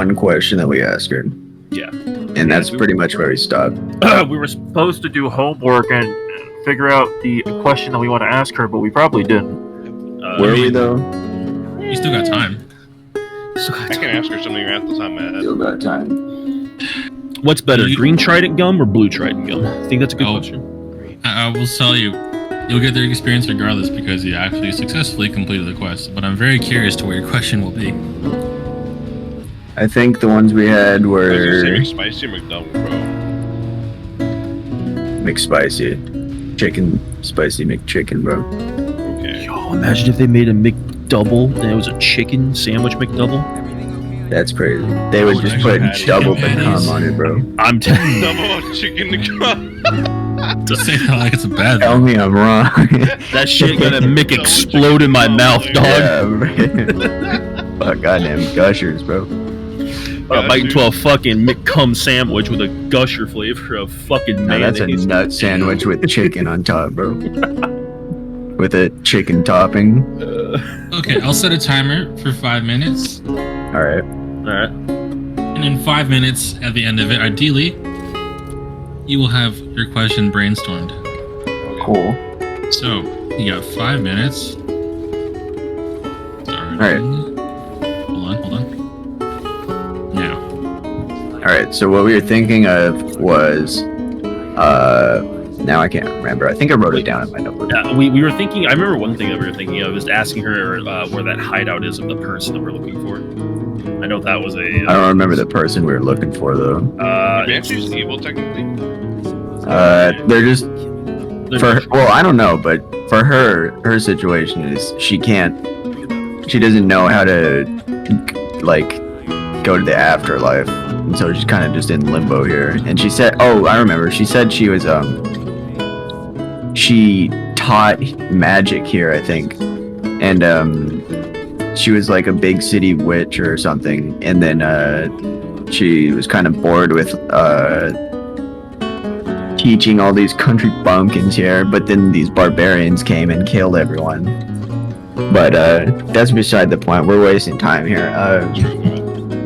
one question that we asked her. Yeah. And that's pretty much where we stopped. We were supposed to do homework and figure out the question that we want to ask her, but we probably didn't. Were we, though? You still got time. I can ask her something at the time, man. Still got time. What's better, green trident gum or blue trident gum? I think that's a good question. I will tell you, you'll get the experience regardless because you actually successfully completed the quest. But I'm very curious to what your question will be. I think the ones we had were... McSpicy or McDouble, bro? McSpicy. Chicken, spicy McChicken, bro. Okay. Yo, imagine if they made a McDouble and it was a chicken sandwich McDouble. That's crazy. They would just put double the cum on it, bro. I'm telling you. Double chicken to Just say that like it's a bad Tell thing. me I'm wrong. That shit gonna make explode in my mouth, dog. Yeah, right. Fuck, goddamn gushers, bro. Bite into a fucking McCum sandwich with a gusher flavor of fucking Now mayonnaise. that's a nut sandwich with chicken on top, bro. With a chicken topping. Okay, I'll set a timer for 5 minutes. Alright. Alright. And in 5 minutes at the end of it, ideally, you will have your question brainstormed. Cool. So, you got 5 minutes. Alright. Hold on. Now. Alright, so what we were thinking of was, now I can't remember. I think I wrote it down in my notebook. Yeah, we were thinking, I remember one thing that we were thinking of is asking her where that hideout is of the person that we're looking for. I know that was a... I don't remember the person we were looking for, though. Banshee's evil, technically? They're just... Well, I don't know, but for her situation is she doesn't know how to, like, go to the afterlife. And so she's kind of just in limbo here. And she said, oh, I remember. She said she was, she taught magic here, I think. And, she was like a big city witch or something. And then, she was kind of bored with, teaching all these country bumpkins here. But then these barbarians came and killed everyone. But, that's beside the point. We're wasting time here.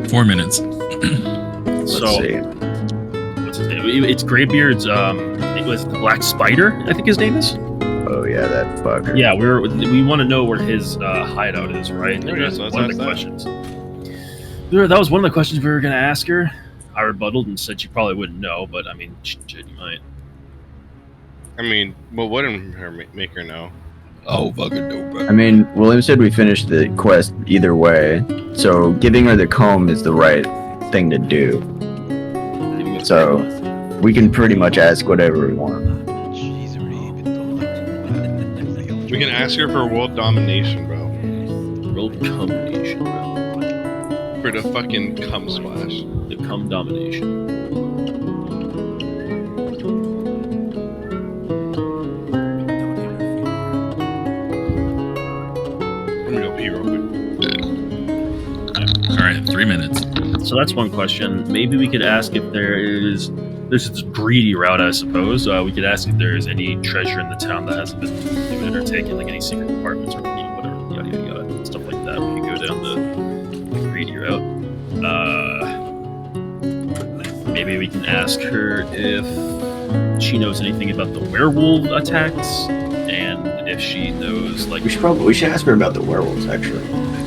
4 minutes. Let's So, see. what's his name? It's Greybeard's, it was the Black Spider, I think his name is? Oh yeah, that fucker. Yeah, we want to know where his hideout is, right? Okay, And that's so let's one of ask the that. questions. That was one of the questions we were going to ask her. I rebutted and said she probably wouldn't know, but I mean, shit, you might. I mean, what wouldn't her make her know? Oh, fucking dope, bro. I mean, William said we finished the quest either way, so giving her the comb is the right thing to do. So we can pretty much ask whatever we want. We can ask her for world domination, bro. World combination, bro. For the fucking cum splash. The cum domination. Let me go pee real quick. Alright, 3 minutes. So that's one question. Maybe we could ask if there's this greedy route, I suppose. We could ask if there's any treasure in the town that hasn't been given or taken, like any secret compartments or whatever, yada yada yada, stuff like that. We could go down the greedy route. Maybe we can ask her if she knows anything about the werewolf attacks, and if she knows, like, We should ask her about the werewolves, actually.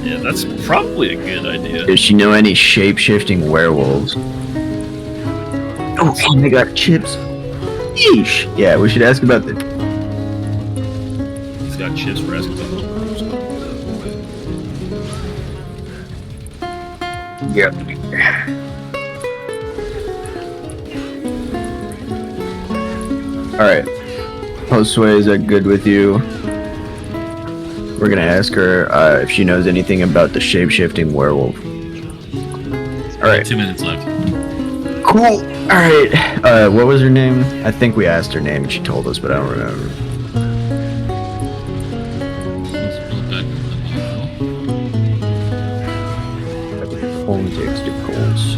yeah, that's probably a good idea. Does she know any shape-shifting werewolves? Oh, and they got chips. Yeesh. Yeah, we should ask about the... He's got chips for asking about those werewolves. Yep. Alright. Postway, is that good with you? We're gonna ask her if she knows anything about the shape-shifting werewolf. Alright. 2 minutes left. Cool. Alright. What was her name? I think we asked her name and she told us, but I don't remember. Home takes the calls.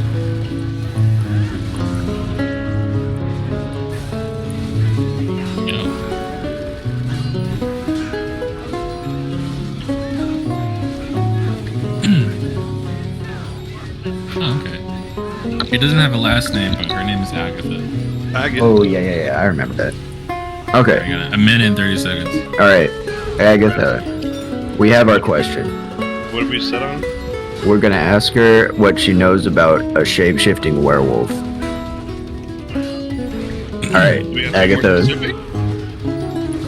Oh, okay. She doesn't have a last name, but her name is Agatha. Oh, yeah, I remember that. I Okay, got a minute and 30 seconds. alright. Agatha, we have our question. What have we set on? We're gonna ask her what she knows about a shape-shifting werewolf. Alright, Do we have to be more Agatha. specific?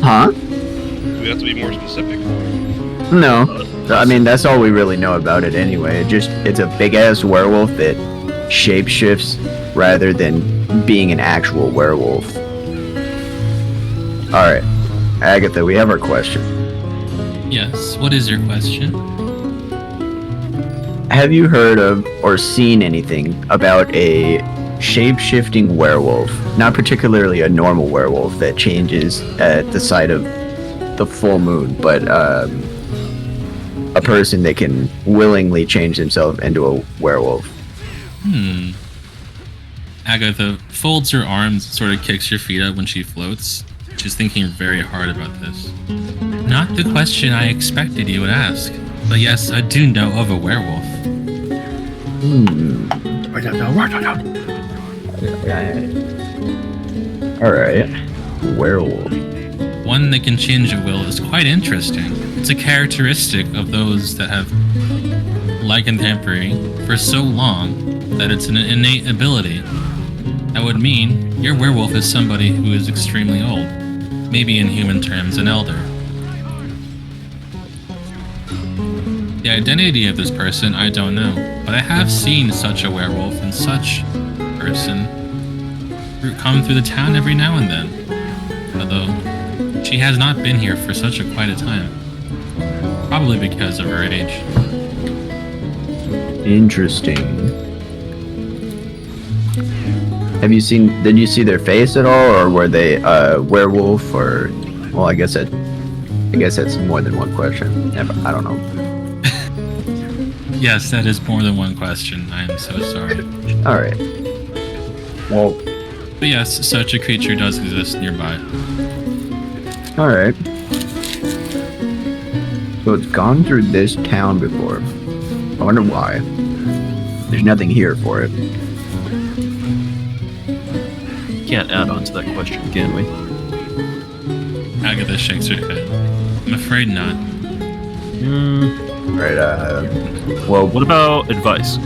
Huh? Do we have to be more specific? No. I mean, that's all we really know about it anyway. It's a big-ass werewolf that shapeshifts rather than being an actual werewolf. Alright, Agatha, we have our question. Yes, what is your question? Have you heard of or seen anything about a shape-shifting werewolf? Not particularly a normal werewolf that changes at the sight of the full moon, but a person that can willingly change himself into a werewolf. Agatha folds her arms, sort of kicks her feet up when she floats. She's thinking very hard about this. Not the question I expected you would ask, but yes, I do know of a werewolf. Alright. Werewolf. One that can change at will is quite interesting. It's a characteristic of those that have lycanthropy for so long that it's an innate ability. That would mean your werewolf is somebody who is extremely old, maybe in human terms an elder. The identity of this person I don't know, but I have seen such a werewolf and such person come through the town every now and then. Although she has not been here for such a quite a time. Probably because of her age. Interesting. Did you see their face at all, or were they werewolf, or, well, I guess that's more than one question. I don't know. Yes, that is more than one question. I am so sorry. Alright. Well, But yes, such a creature does exist nearby. alright. So it's gone through this town before. I wonder why. There's nothing here for it. Can't add on to that question, can we? Agatha shakes her head. I'm afraid not. Right, well, What about advice?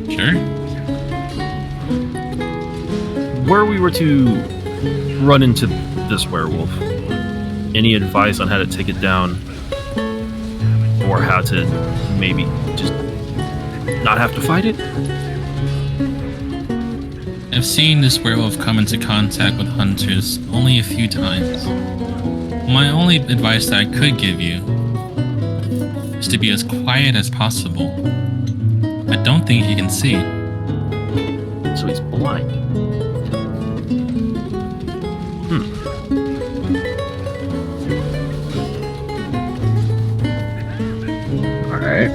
Sure? Where we were to run into this werewolf, any advice on how to take it down? Or how to maybe just not have to fight it? I've seen this werewolf come into contact with hunters only a few times. My only advice that I could give you is to be as quiet as possible. I don't think he can see. So he's blind. alright.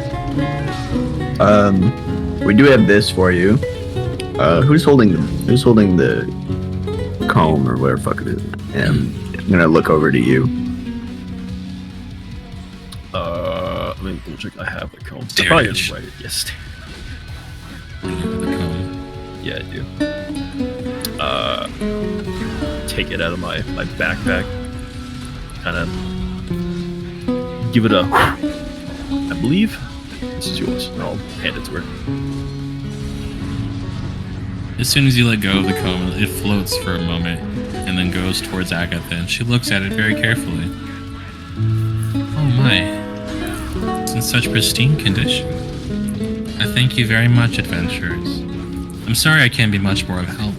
We do have this for you. Who's holding the comb or whatever the fuck it is? I'm gonna look over to you. Let me double check. I have the comb. There Probably it is. is right. Yes. The comb. Yeah, I do. Take it out of my backpack. Kind of give it a. I believe this is yours. I'll hand it to her. As soon as you let go of the comb, it floats for a moment and then goes towards Agatha, and she looks at it very carefully. Oh my. It's in such pristine condition. I thank you very much, adventurers. I'm sorry I can't be much more of help.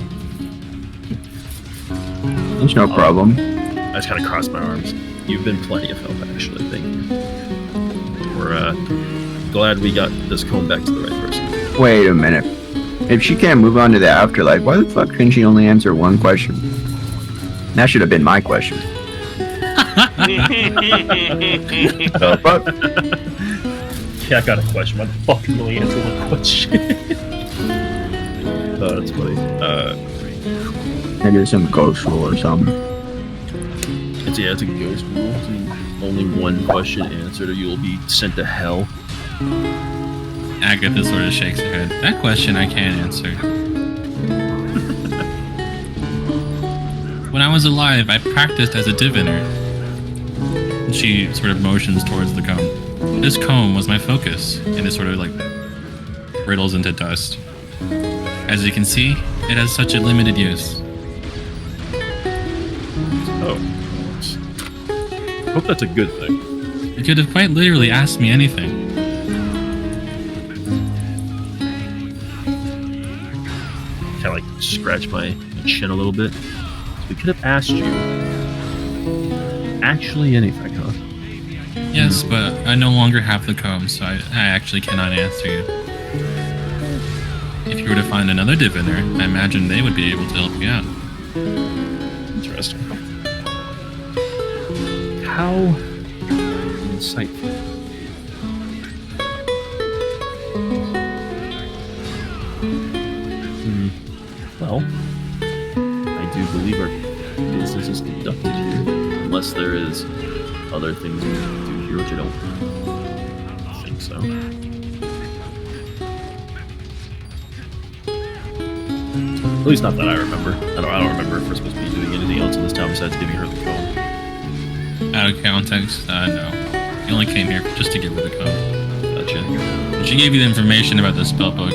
There's no problem. I just kind of crossed my arms. You've been plenty of help, actually. Thank you. We're glad we got this comb back to the right person. Wait a minute. If she can't move on to the afterlife, why the fuck can she only answer one question? That should have been my question. The fuck? Yeah, I got a question. Why the fuck can you only answer one question? Oh, that's funny. Maybe it's some ghost rule or something. It's a ghost rule. It's only one question answered, or you'll be sent to hell. Agatha sort of shakes her head. That question I can't answer. When I was alive, I practiced as a diviner. And she sort of motions towards the comb. This comb was my focus, and it sort of like riddles into dust. As you can see, it has such a limited use. Oh. Hope that's a good thing. You could have quite literally asked me anything. Kind of like scratch my chin a little bit. So we could have asked you actually anything, huh? Yes, but I no longer have the comb, so I actually cannot answer you. If you were to find another diviner, I imagine they would be able to help you out. Interesting. How insightful. Well, I do believe our business is conducted here, unless there is other things we can do here, which I don't think so. At least not that I remember. I don't remember if we're supposed to be doing anything else in this town besides giving her the code. Out of context, no. You only came here just to give her the code. Gotcha. She gave you the information about the spellbook.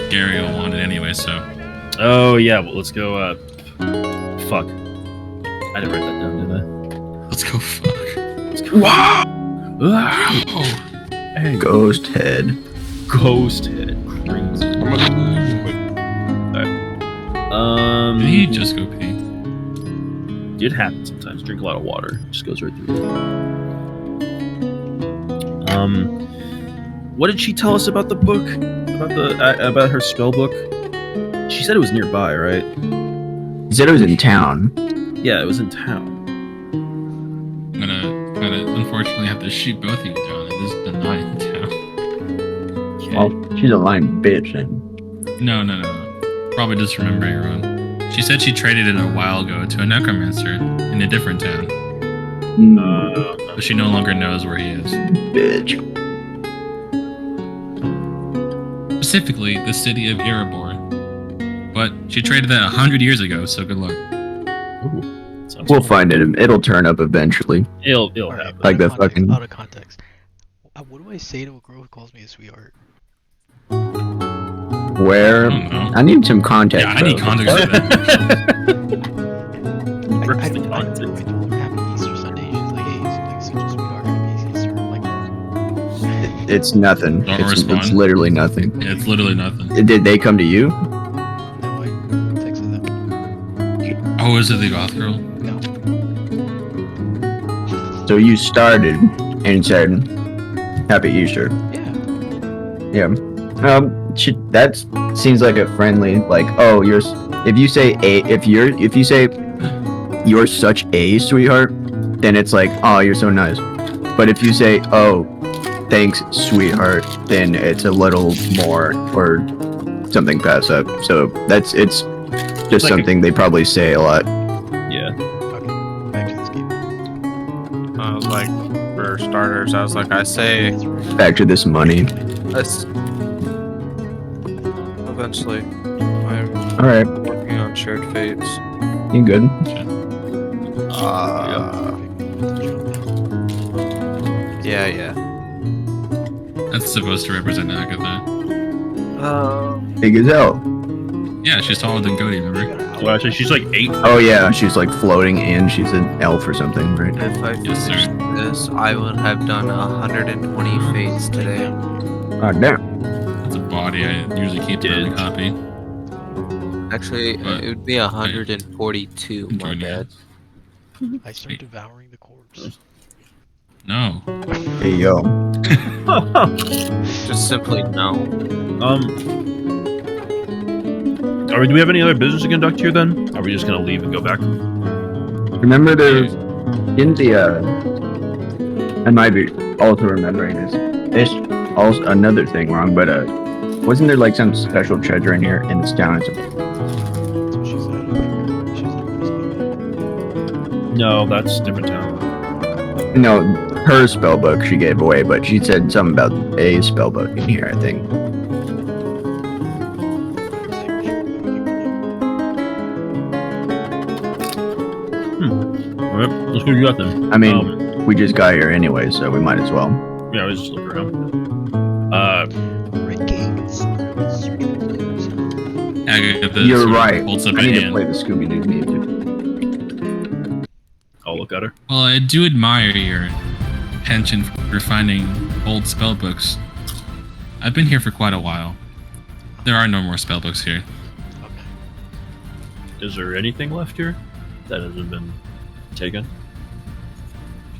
Gary will want it anyway, so. Oh yeah, well let's go. Fuck. I didn't write that down, did I? Let's go fuck. Let's go. Wow. Hey, Ghost head. ghost head. Crazy. Alright. Did he just go pee? It happens sometimes. Drink a lot of water. Just goes right through. What did she tell us about the book? About her spell book? She said it was nearby, right? He said it was in town. Yeah, it was in town. I'm gonna kind of unfortunately have to shoot both of you down. It is not in town. Okay. Well, she's a lying bitch. And No. Probably just remember your own. She said she traded it a while ago to a necromancer in a different town, but she no longer knows where he is. bitch. Specifically, the city of Erebor. But she traded that 100 years ago, so good luck. Ooh, sounds We'll fun. find it. It'll turn up eventually. It'll Alright, happen. Like the out of context, fucking- out of context. What do I say to a girl who calls me a sweetheart? Where? I don't know. I need some context. Yeah, I need bro. context for that. Where's I the told context? her happy Easter Sunday. She's like, hey, it's like such a sweetheart. Happy Easter. I'm like, It's nothing. Don't It's respond. literally nothing. Yeah, it's literally nothing. Did they come to you? no, I texted them. Oh, is it the goth girl? No. So you started and said, "Happy Easter." Yeah. Yeah. That seems like a friendly, like, oh, if you say you're such a sweetheart, then it's like, oh, you're so nice. But if you say, oh, thanks, sweetheart, then it's a little more or something past that. So it's just Like something they probably say a lot. Yeah. Okay. Back to this game. I was like, for starters, I was like, I say, That's right. Back to this money. let's eventually. I'm All right, working on shared fates. you good? Yeah. That's supposed to represent Agatha. Big as hell. Yeah, she's taller than Cody, remember? Well, actually, she's like 8. Oh yeah, she's like floating and she's an elf or something, right? If I Yes, sir. finished this, I would have done 120 fates today. Oh damn. That's a body I usually keep in the copy. Actually, What? it would be 142. My Join bad. I start devouring the corpse. No. Hey yo. Just simply no. Do we have any other business to conduct here then? Are we just gonna leave and go back? Remember there's in the I might be also remembering this. There's also another thing wrong, but wasn't there like some special treasure in here in this town? That's what she said. I think she's like, No, that's different town. No, her spell book she gave away, but she said something about a spell book in here, I think. All right, let's go. You got them. I mean, we just got here anyway, so we might as well. Yeah, I was just looking around. Agatha You're sort of right. holds up I a need to hand. play the Scooby-Doo music. I'll look at her. Well, I do admire your penchant for finding old spell books. I've been here for quite a while. There are no more spell books here. Is there anything left here that hasn't been taken?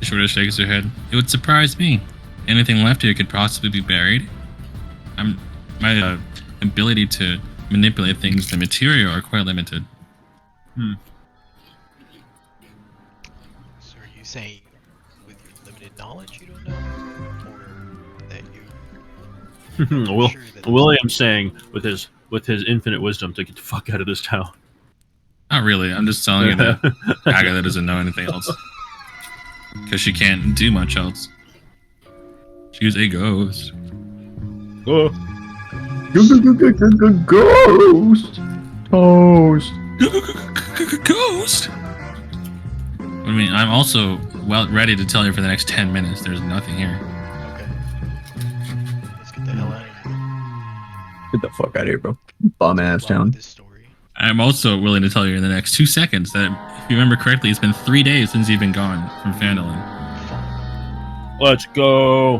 She sort of shakes her head. It would surprise me. Anything left here could possibly be buried. My ability to manipulate things to material are quite limited. So are you saying with your limited knowledge you don't know? Or that you... sure that- William's saying with his infinite wisdom to get the fuck out of this town. Not really. I'm just telling you that Agatha doesn't know anything else. Because she can't do much else. She's a ghost. Oh. Ghost! Toast! Ghost! I mean, I'm also ready to tell you for the next 10 minutes there's nothing here. Okay. Let's get the hell out of here. Get the fuck out of here, bro. Bum ass Wrong with town. this story. I'm also willing to tell you in the next 2 seconds that, if you remember correctly, it's been 3 days since you've been gone from Phandalin. Let's go.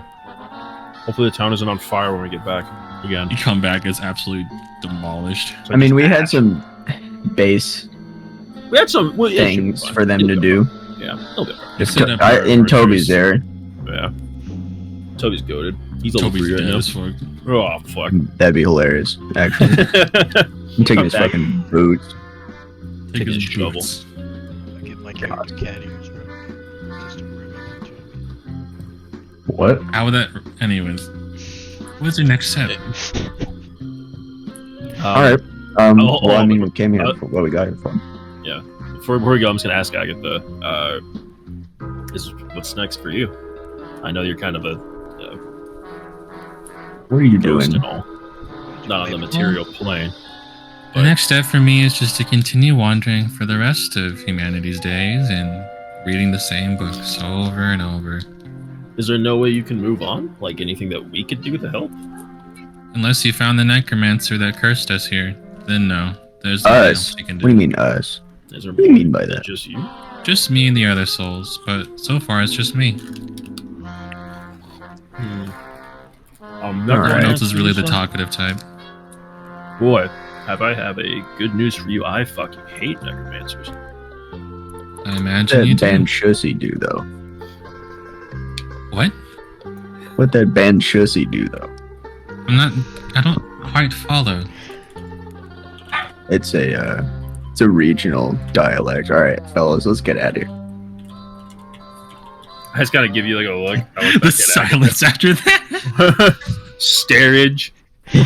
Hopefully the town isn't on fire when we get back again. You come back, it's absolutely demolished. I mean, we had some base We had some things for them to do. Yeah, they'll be alright. If Set up in our Toby's groceries. there, Yeah. Toby's goaded. He's level Toby's 3 right dead now. as fuck. Oh fuck. that'd be hilarious, actually. I'm taking his Come back. fucking boots. Take his his shovel. boots. I give my character cat ears, bro. Just to prove it to you. What? How would that... Anyways. What's your next step? Alright. oh, Well, I oh, mean, we came here uh, for what we got here for. Before we go, I'm just gonna ask Agatha, what's next for you? I know you're kind of a What are you ghost doing? and all, not on the material plane. The next step for me is just to continue wandering for the rest of humanity's days and reading the same books over and over. Is there no way you can move on? Like anything that we could do to help? Unless you found the necromancer that cursed us here, then no. There's nothing Us? else you can What do you do. mean, us? Is there What do you mean by is it that? just you? Just me and the other souls, but so far it's just me. Alright. Everyone else is really the talkative type. Boy, have a good news for you. I fucking hate necromancers. I imagine you What that do. Ben Shussy do, though? What? What that Ben Shussy do, though? I don't quite follow. It's a regional dialect. Alright, fellas, let's get out of here. I just gotta give you like a look. I look The back at silence after that. Agatha. Starage. You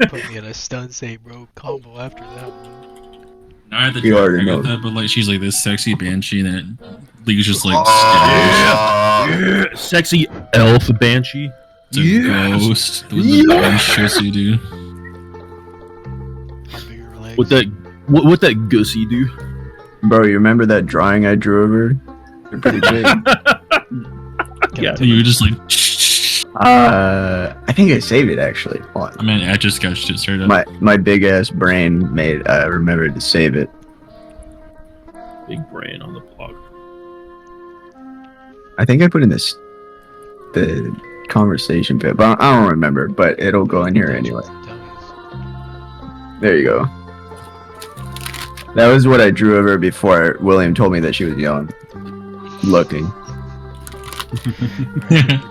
put me in a stun save, bro. Combo after that one. Not the You already know. Agatha, but like she's like this sexy banshee that League's just like Yeah. Sexy elf banshee. it's a ghost with the band shissy dude. How big are your legs? What that gussy do? Bro, you remember that drawing I drew of her? They're pretty big. Yeah. You were just like I think I saved it, actually. Hold I mean I just sketched it straight on. up. My big ass brain made remembered to save it. Big brain on the block. I think I put in the conversation bit, but I don't remember. But it'll go in here anyway. There you go. That was what I drew of her before William told me that she was young looking. I'm gonna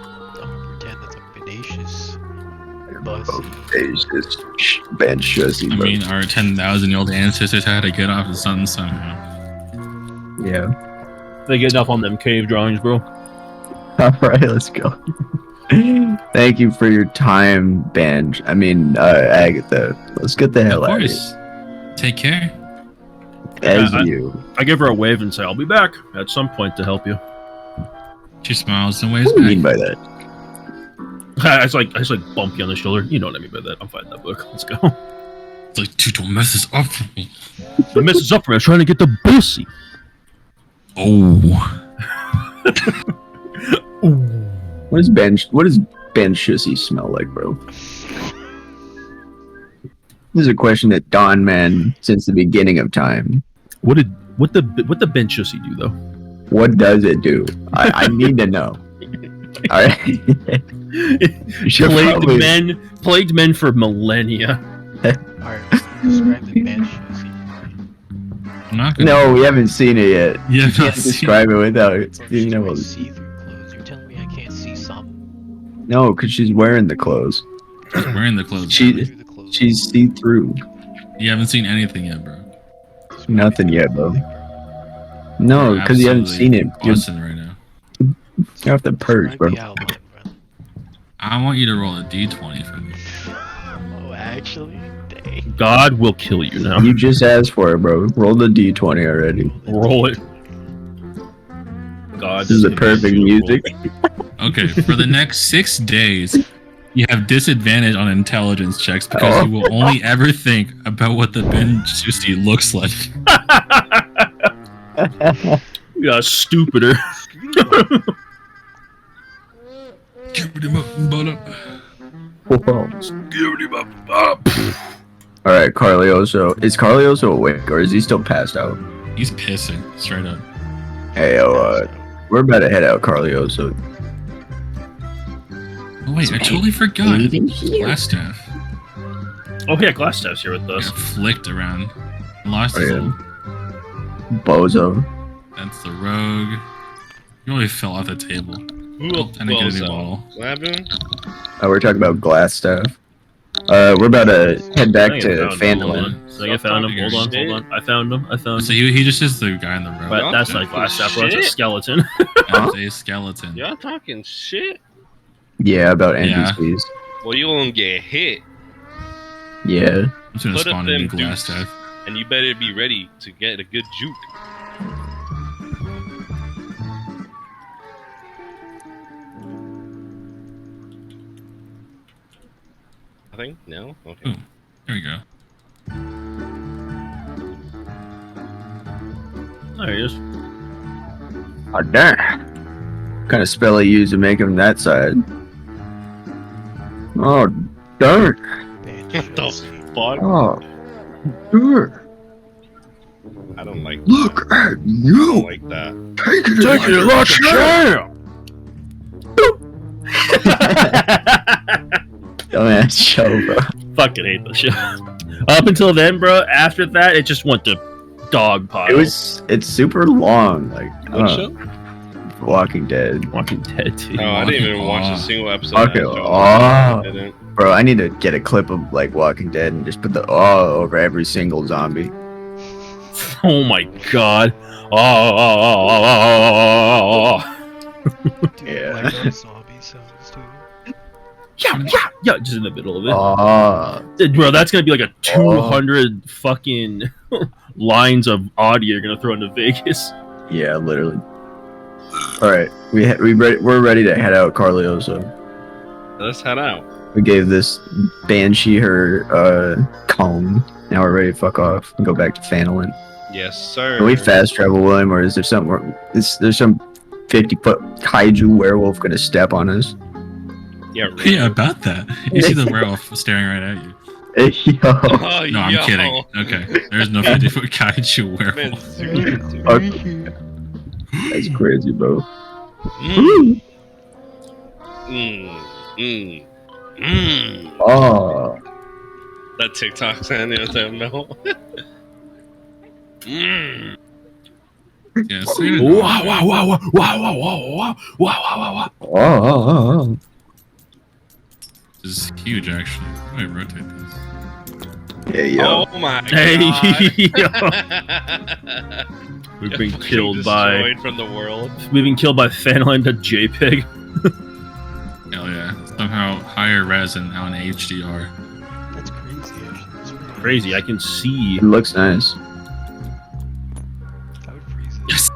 pretend that's a bodacious, bussy. It's just Ben Shussy, I bro. mean our 10,000-year-old ancestors had to get off the sun somehow. Yeah. They get enough on them cave drawings, bro. Alright, let's go. Thank you for your time, Benj. I mean, Agatha. Let's get the hell Of out of course. Take care. here. As Yeah, you. I give her a wave and say, I'll be back at some point to help you. She smiles and waves What do you mean back. by that? I just like bump you on the shoulder. You know what I mean by that. I'm finding that book. Let's go. It's like, dude, don't mess this up for me. The mess is up for me. I'm trying to get the pussy. Oh. What does Ben Shussy smell like, bro? This is a question that Don Man since the beginning of time. What the bench Jussie do though? What does it do? I need to know. All right. Plagued men for millennia. Alright, describe the bench. I'm not gonna. No, we haven't seen it yet. Yeah, You can't describe it without it. You know, See-through clothes. You're telling me I can't see some? no, because she's wearing the clothes. She's wearing the clothes. She- Through the clothes. She's see-through. You haven't seen anything yet, bro. Nothing yet, bro. No, You're because you haven't seen it. absolutely busting right now. You have to purge, bro. The outline, bro. I want you to roll a d20 for me. Oh, actually? Dang. God will kill you now. You just asked for it, bro. Roll the d20 already. Roll it. God, This is the perfect music. Okay, for the next 6 days, you have disadvantage on intelligence checks because you will only ever think about what the Ben Susi looks like. You got stupider. All right, Carlioso. Is Carlioso awake or is he still passed out? He's pissing, straight up. Hey, we're about to head out, Carlioso. Oh wait, I totally forgot. Glass staff. Oh yeah, Glassstaff's here with us. Got flicked around. Lost Oh, his yeah. little. Bozo. That's the rogue. You really fell off the table. Who Oh, and I get a new else? ball. Labbin? We're talking about glass stuff. We're about to head back I to found him. Hold Phandalin. on. I found him. Hold on, hold on. I found him. So he just is the guy in the rogue. But that's Y'all not Glassstaff, bro. That's a shit. skeleton. That's a skeleton. Y'all talking shit? Yeah, about Yeah. NPCs. Well, you won't get hit, Yeah. I'm just gonna Put up spawn a new them glass dukes. staff. and you better be ready to get a good juke. Nothing? No? Okay. Here we go. There he is. Oh, damn. What kind of spell I use to make him that side? Oh, darn. What the fuck? Oh, sure. I don't like Look at I don't you. like that. Take it like a champ. Dumbass show, bro. Fucking hate this show. Up until then, bro. After that, it just went to dog pile. It's super long. Like, I What don't show? know, Walking Dead. Walking Dead. Dude. Oh, I didn't even watch Aw. a single episode of that Okay, show. aw. I didn't. Bro, I need to get a clip of like Walking Dead and just put the over every single zombie. Oh my god. Dude, Yeah. like those zombie sounds too. Yeah, just in the middle of it. Bro, that's gonna be like a 200 fucking lines of audio you're gonna throw into Vegas. Yeah, literally. All right, we're ready to head out, Carlioso. Let's head out. We gave this banshee her comb. Now we're ready to fuck off and go back to Phandalin. Yes, sir. Can we fast travel, William, or is there something? There's some 50-foot kaiju werewolf gonna step on us? Yeah, Yeah, about that. You see the werewolf staring right at you. Yo. Oh, No, I'm kidding. Okay, there's no 50-foot kaiju Man, werewolf. seriously. Fuck. That's crazy, bro. Mm, mm, mm, mm. Oh. That TikTok sound you know what I'm talking about? Mm. Yeah, say it. Wow, wow, wow, wow, wow, wow, wow, wow, wow, wow. Oh. This is huge, actually. Let me rotate this. Yeah, yo. Oh my Hey, god. We've You're been fucking killed by destroyed from the world. Phandalin to JPEG. Hell yeah. Somehow higher res and now an HDR. That's crazy. Actually. That's pretty Crazy, I can see. It looks nice. I would freeze it. Yes.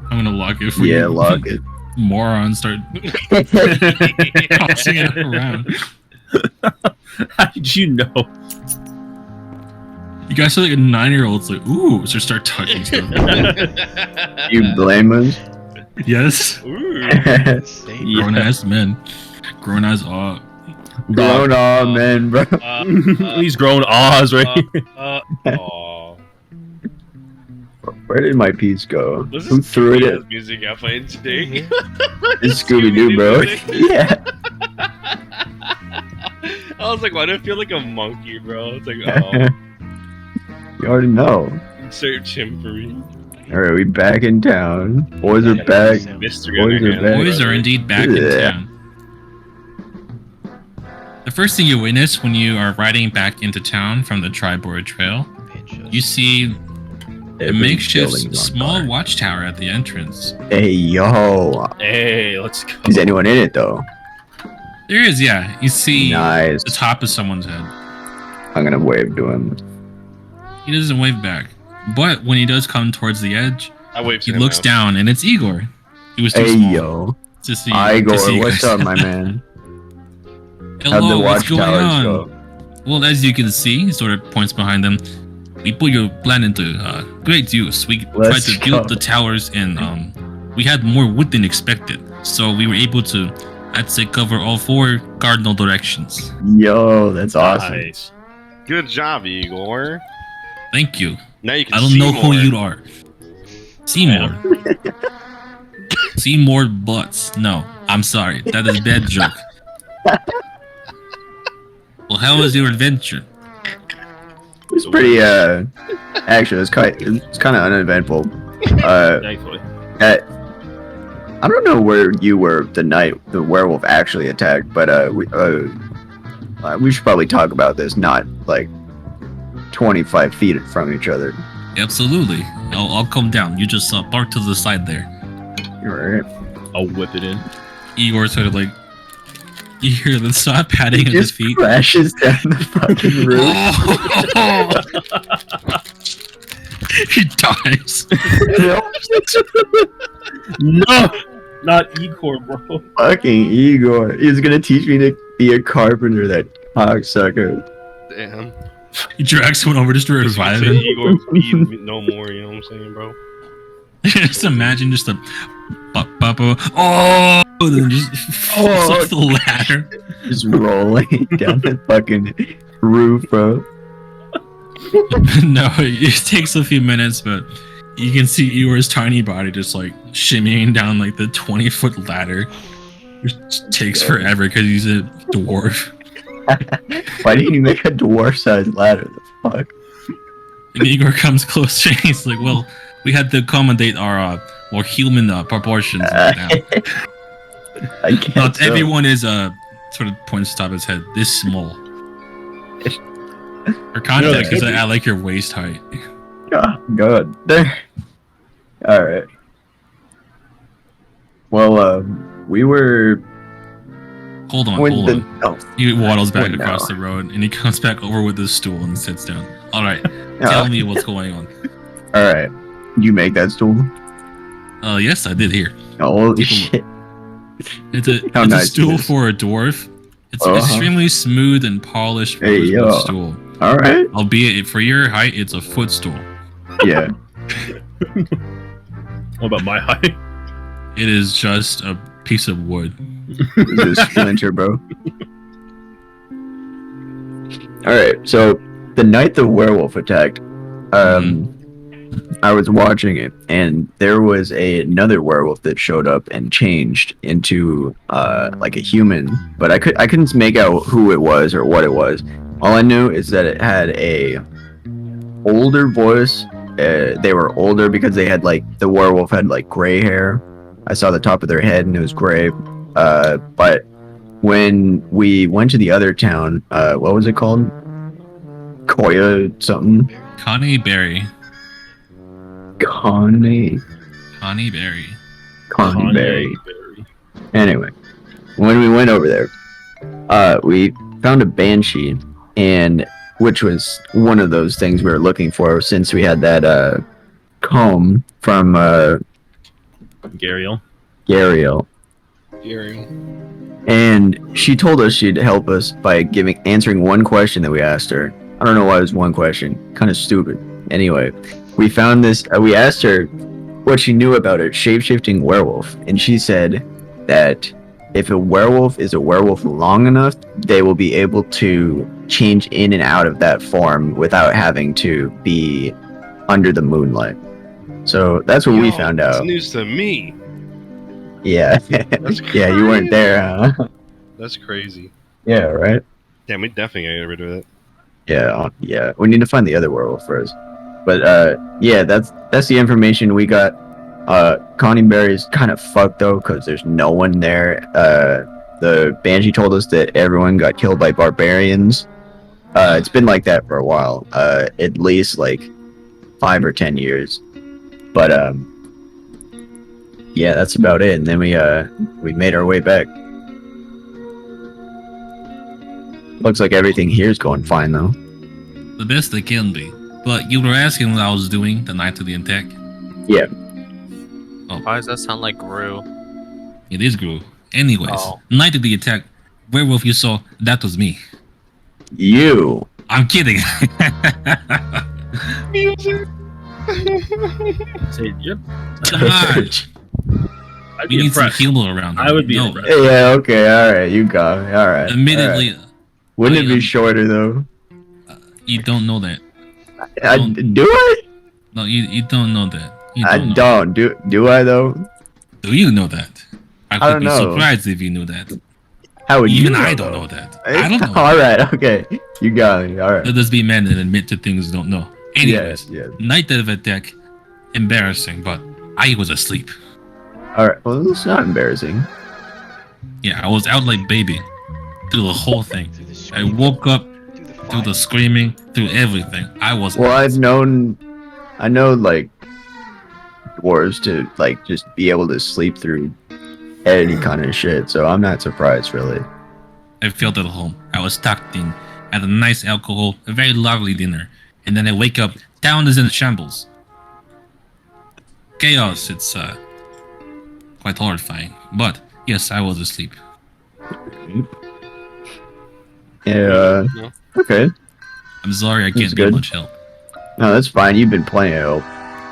I'm gonna lock it for Yeah, you. lock it. morons start tossing it around. How did you know? You guys are like a 9-year-old's like, ooh, so start touching stuff. You blame us? Yes. Ooh. Insane. Grown ass men. Grown ass Grown up, man, bro. He's grown Oz, right? Aw. Where did my piece go? This Who is threw it? Scooby-Doo's music I played today. It's Scooby Doo, bro. Yeah. I was like, why do I feel like a monkey, bro? It's like, oh, You already know. search him for me. All right, we back in town. Boys are back. Mystery Boys on your are hands, back. Boys are brother. indeed back in Yeah. town. The first thing you witness when you are riding back into town from the Triboard Trail, you see a Every makeshift building's on small fire. watchtower at the entrance. Hey, yo. Hey, let's go. Is anyone in it, though? There is, yeah. You see Nice. the top of someone's head. I'm gonna wave to him. He doesn't wave back. But when he does come towards the edge, I waved he to him looks out. down and it's Igor. He was too Hey, small yo. to see. Igor, to see you what's guys. up, my man? How'd Hello, the what's going watchtowers on? go? Well, as you can see, he sort of points behind them. We put your plan into great use. We Let's tried to build go. the towers and we had more wood than expected. So we were able to, I'd say, cover all 4 cardinal directions. Yo, that's awesome. Nice. Good job, Igor. Thank you. Now you can I don't see know more. who you are. Seymour. Seymour Butts. No, I'm sorry. That is a bad joke. Well, how was your adventure? It was pretty, actually, it's kind of uneventful. Thankfully. I don't know where you were the night the werewolf actually attacked, but we should probably talk about this, not like 25 feet from each other. Absolutely. I'll come down. You just park to the side there. Right? I'll whip it in. Igor sort of like, you hear the stop patting at his Just feet. crashes down the fucking roof. He dies. No! Not Igor, bro. Fucking Igor. He's gonna teach me to be a carpenter, that cocksucker. Damn. He drags someone over just to revive Say him. Igor feed me no more, you know what I'm saying, bro? Just imagine just a oh, and then just falls off the ladder. Just rolling down the fucking roof, bro. No, it takes a few minutes, but you can see Igor's tiny body just like shimmying down like the 20-foot ladder. It takes forever because he's a dwarf. Why didn't you make a dwarf-sized ladder? The fuck? And Igor comes closer and he's like, well, we had to accommodate our more human proportions right now. I can't. Not tell. everyone is sort of points to the top of his head this small. For context, could because be. I like your waist height. Oh, good. There. All right. Well, we were. Hold on, when hold the, on. oh, He waddles back Oh, no. across the road and he comes back over with his stool and sits down. All right, yeah. tell me what's going on. All right. You make that stool? Yes, I did here. Holy Take a shit! It's a, How it's nice a stool it is. for a dwarf. It's Uh-huh. extremely smooth and polished Hey, rosewood yo. stool. All right. Albeit for your height, it's a footstool. Yeah. What about my height? It is just a piece of wood. It's a splinter, bro. All right. So the night the werewolf attacked, I was watching it, and there was another werewolf that showed up and changed into like a human, but I couldn't make out who it was or what it was. All I knew is that it had a older voice. They were older because they had like the werewolf had like gray hair. I saw the top of their head and it was gray. But when we went to the other town, what was it called? Koya something. Connie Berry. Connie Berry. Berry. Anyway, when we went over there, we found a banshee, and which was one of those things we were looking for since we had that comb from Gariel. Gariel. Ariel. And she told us she'd help us by answering one question that we asked her. I don't know why it was one question. Kind of stupid. Anyway, we found this. We asked her what she knew about a shape-shifting werewolf, and she said that if a werewolf is a werewolf long enough, they will be able to change in and out of that form without having to be under the moonlight. So that's what we found That's out. news to me. Yeah. That's Yeah, you weren't there, huh? That's crazy. Yeah, right? Damn, we definitely gotta get rid of it. Yeah. We need to find the other werewolf first. But yeah, that's the information we got. Connie Berry's kind of fucked though, because there's no one there. The Banshee told us that everyone got killed by barbarians. It's been like that for a while. At least like 5 or 10 years. But yeah, that's about it. And then we made our way back. Looks like everything here's going fine though. The best they can be. But you were asking what I was doing the night of the attack. Yeah. Why does that sound like Gru? It is Gru. Anyways, Oh. night of the attack, werewolf you saw, that was me. You. I'm kidding. Say, yep. God, I'd we be need some impressed. humor around here. I would be No, impressed. Yeah, okay, alright, you got me. Alright. admittedly, Wouldn't it I be am- shorter though? you don't know that. Do I? No, you don't know that. You I don't know. don't. Do I though? Do you know that? I could don't be know. surprised if you knew that. How would Even you know, I don't though? know that. I don't know. Alright, okay. You got me. Alright. Let us be men and admit to things we don't know. Anyways, Yeah. night of attack, embarrassing, but I was asleep. Alright. Well, it's not embarrassing. Yeah, I was out like baby through the whole thing. Through the I screaming, woke up through the through the fire. screaming, through everything. I was Well, out. I know like dwarves to like just be able to sleep through any kind of shit, so I'm not surprised really. I felt at home. I was tucked in, had a nice alcohol, a very lovely dinner, and then I wake up, town is in shambles. Chaos, it's quite horrifying. But yes, I was asleep. Yeah. No. Okay. I'm sorry I That's can't be good. much help. No, that's fine. You've been plenty of help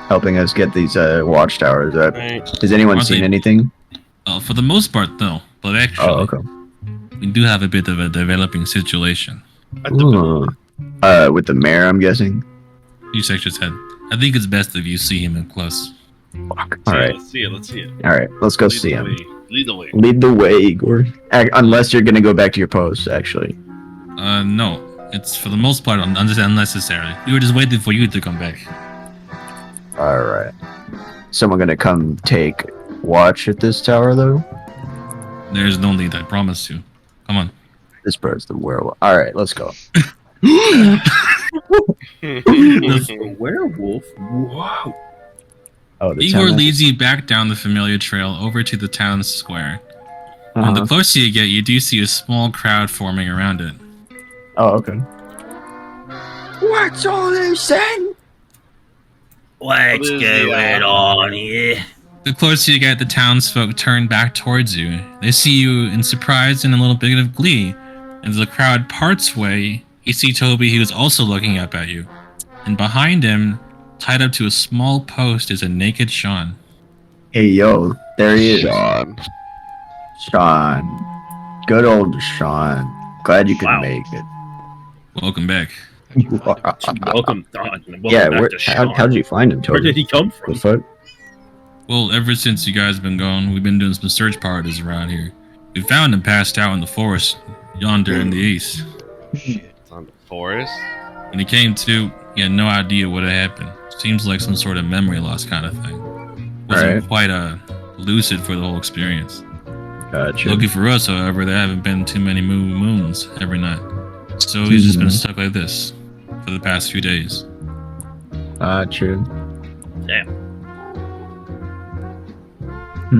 helping us get these watchtowers up. Right. Has anyone Are seen they- anything? For the most part, no. But actually, Oh, okay. we do have a bit of a developing situation. At the moment. Ooh. With the mayor, I'm guessing. You shake your head. I think it's best if you see him in close. Fuck. All right. Let's see it. Let's see it. All right. Let's go Lead see the him. way. Lead the way. Lead the way, Igor. Unless you're gonna go back to your post, actually. No. It's for the most part unnecessary. We were just waiting for you to come back. All right. Someone gonna come take watch at this tower, though. There's no need, I promise you. Come on. This bird's the werewolf. All right, let's go. A werewolf? Wow. Oh, the Igor town. leads you back down the familiar trail over to the town square. Uh-huh. The closer you get, you do see a small crowd forming around it. Oh, okay. What's all this then? What's is going on here? The closer you get, the townsfolk turn back towards you. They see you in surprise and a little bit of glee. As the crowd parts way, you see Toby, who is also looking up at you. And behind him, tied up to a small post, is a naked Sean. Hey, yo, there he is. Sean. Sean. Good old Sean. Glad you could Wow. make it. Welcome back. Welcome, Don. Welcome Yeah, back where, to Sean. how'd you find him, Where Toby? did he come The from? fuck? Well, ever since you guys have been gone, we've been doing some search parties around here. We found him passed out in the forest yonder in the east. Shit. It's on the forest. When he came to, he had no idea what had happened. Seems like some sort of memory loss kind of thing. Wasn't Alright. quite lucid for the whole experience. Gotcha. Lucky for us, however, there haven't been too many moons every night. So he's just been stuck like this for the past few days. Gotcha. Damn.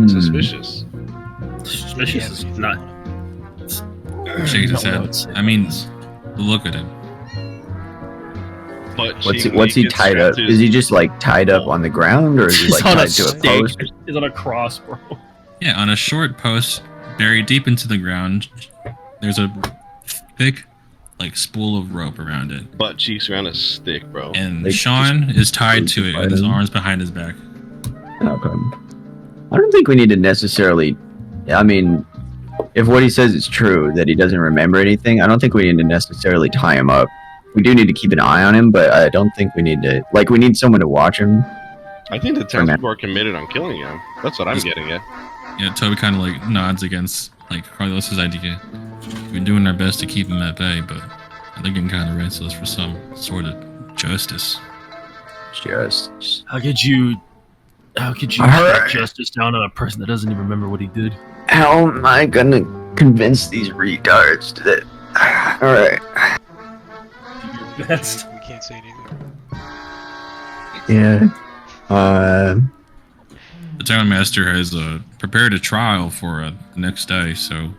Suspicious. Suspicious is not. Shakes his No, head. it's- I mean, look at him. But What's he tied up? Is he just like tied up on the ground, or is he like He's on a tied to a stake. post? He's on a cross, bro. Yeah, on a short post buried deep into the ground, there's a thick, like, spool of rope around it. Butt cheeks around a stick, bro. And Like, Sean is tied to it with his him. arms behind his back. Okay. I don't think we need to necessarily. I mean, if what he says is true, that he doesn't remember anything, I don't think we need to necessarily tie him up. We do need to keep an eye on him, but I don't think we need to. Like, we need someone to watch him. I think the townspeople are committed on killing him. That's what I'm getting at. Yeah, Toby kind of like nods against like Carlos's idea. We've been doing our best to keep him at bay, but they're getting kind of restless for some sort of justice. Just. How could you Alright. put justice down on a person that doesn't even remember what he did? How am I gonna convince these retards that? All right. Do your best. We can't say anything. Yeah. The town master has prepared a trial for the next day, so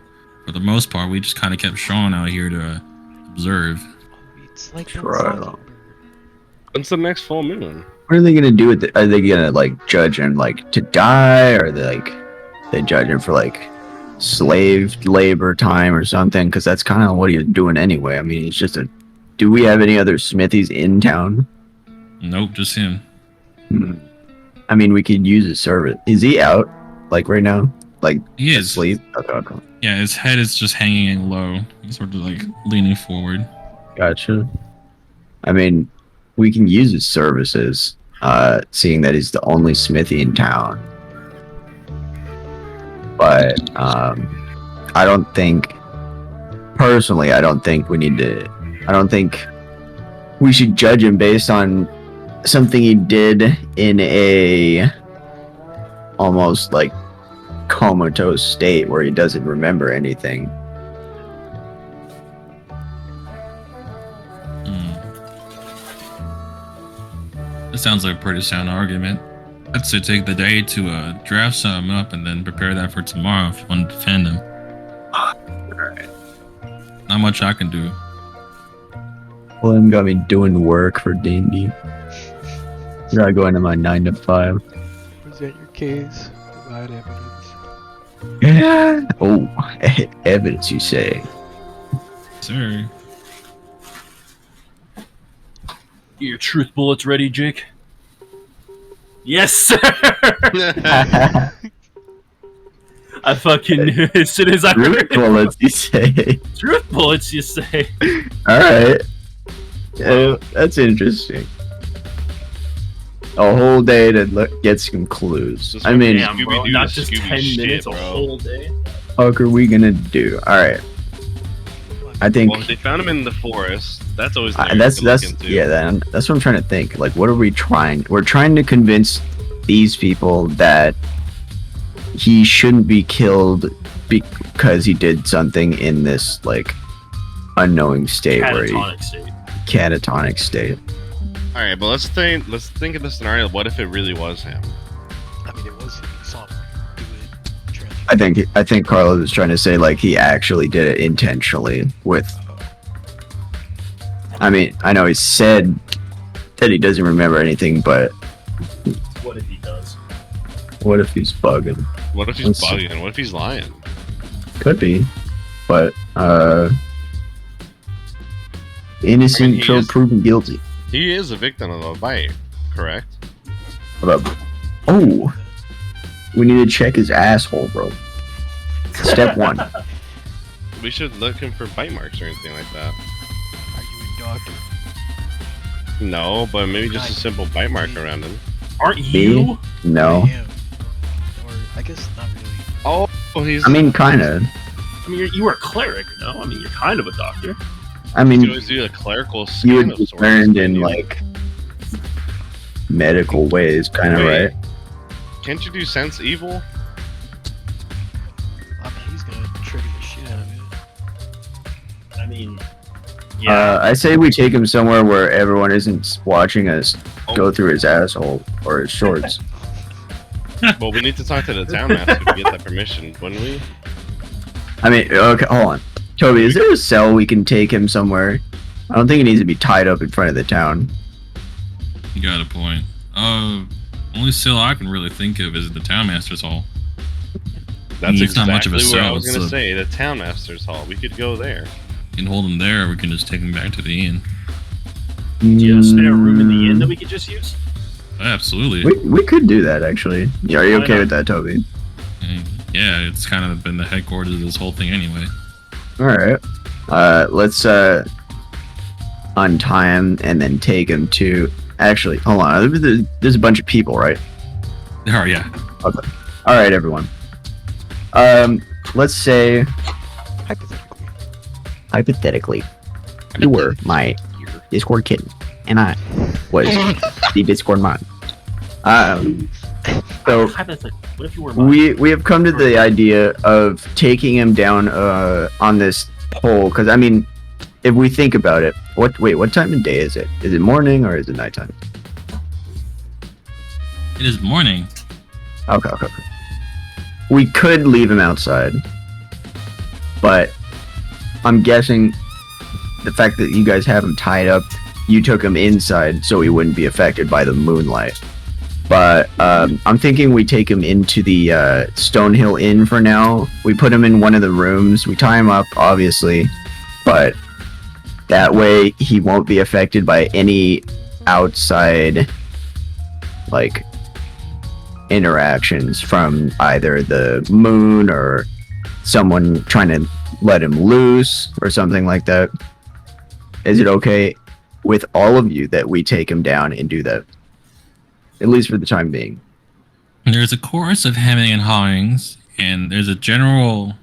for the most part, we just kind of kept Sean out here to observe. It's like Trial. When's the next full moon? What are they gonna do with it? Are they gonna like judge him like to die, or they judge him for like slave labor time or something? Because that's kind of what he's doing anyway. I mean, it's just a. Do we have any other smithies in town? Nope, just him. I mean, we could use his service. Is he out like right now? Like He is. asleep? Okay. Yeah, his head is just hanging low. He's sort of like leaning forward. Gotcha. I mean, we can use his services, seeing that he's the only smithy in town. But I don't think, personally, I don't think we need to. I don't think we should judge him based on something he did in a almost like comatose state where he doesn't remember anything. This sounds like a pretty sound argument. I'd say take the day to draft something up and then prepare that for tomorrow if you want to defend him. Alright. Not much I can do. Well, I'm gonna be doing work for D&D. Gotta go into my 9 to 5. Present your case. Provide evidence. Yeah. Oh, evidence, you say? Sir. Your truth bullets ready, Jake? Yes, sir. I fucking knew it as soon as I heard Truth it. bullets, you say? Truth bullets, you say? All right. Yeah, that's interesting. A whole day to get some clues. Just I mean, Damn, bro, Scooby-Doo not to just Scooby 10 shit, minutes, a bro. whole day. what are we gonna do? All right. I think Well, if they found him in the forest, that's always there that's to look into. yeah. That's what I'm trying to think. Like, what are we trying? We're trying to convince these people that he shouldn't be killed because he did something in this like unknowing state where he Catatonic state. catatonic state. All right, but let's think of the scenario. What if it really was him? I mean, it was him. You saw him do it. I think Carlos is trying to say like he actually did it intentionally with. I mean, I know he said that he doesn't remember anything, but What if he does? what if he's bugging? What if he's Let's see. bugging? What if he's lying? Could be, but innocent I mean, he till is- proven guilty. He is a victim of a bite, correct? Oh, we need to check his asshole, bro. Step 1. We should look him for bite marks or anything like that. Are you a doctor? No, but maybe just a simple bite mark around him. Aren't you? No, I am. Or, I guess not really. Oh, he's. I mean, kind of. I mean, you were a cleric, no? I mean, you're kind of a doctor. I you mean, always do a clerical you skin would of be sorts. learned in You- like medical ways, kind of, Wait. right? Can't you do sense evil? I mean, he's gonna trigger the shit out of it. I mean, yeah. I say we take him somewhere where everyone isn't watching us Oh. go through his asshole or his shorts. Well, we need to talk to the town master to get that permission, wouldn't we? I mean, okay, hold on. Toby, is there a cell we can take him somewhere? I don't think it needs to be tied up in front of the town. You got a point. Only cell I can really think of is the town master's hall. That's It's not much of a exactly what I cell, was it's gonna a- say. The town master's hall. We could go there. We can hold him there, or we can just take him back to the inn. Do you have a spare room in the inn that we could just use? Absolutely. We could do that actually. Yeah, are you Why okay not? with that, Toby? Yeah, it's kind of been the headquarters of this whole thing anyway. All right. Let's untie him and then take him to. Actually, hold on. There's a bunch of people, right? Oh yeah. All right, everyone. Let's say hypothetically, you were my Discord kitten, and I was the Discord mod. So What if you were we have come to the idea of taking him down on this pole, because I mean, if we think about it, what time of day is it? Is it morning or is it nighttime? It is morning. Okay. We could leave him outside, but I'm guessing the fact that you guys have him tied up, you took him inside so he wouldn't be affected by the moonlight. But I'm thinking we take him into the Stonehill Inn for now. We put him in one of the rooms. We tie him up, obviously, but that way he won't be affected by any outside, like, interactions from either the moon or someone trying to let him loose or something like that. Is it okay with all of you that we take him down and do that? At least for the time being. There's a chorus of hemming and hawings, and there's a general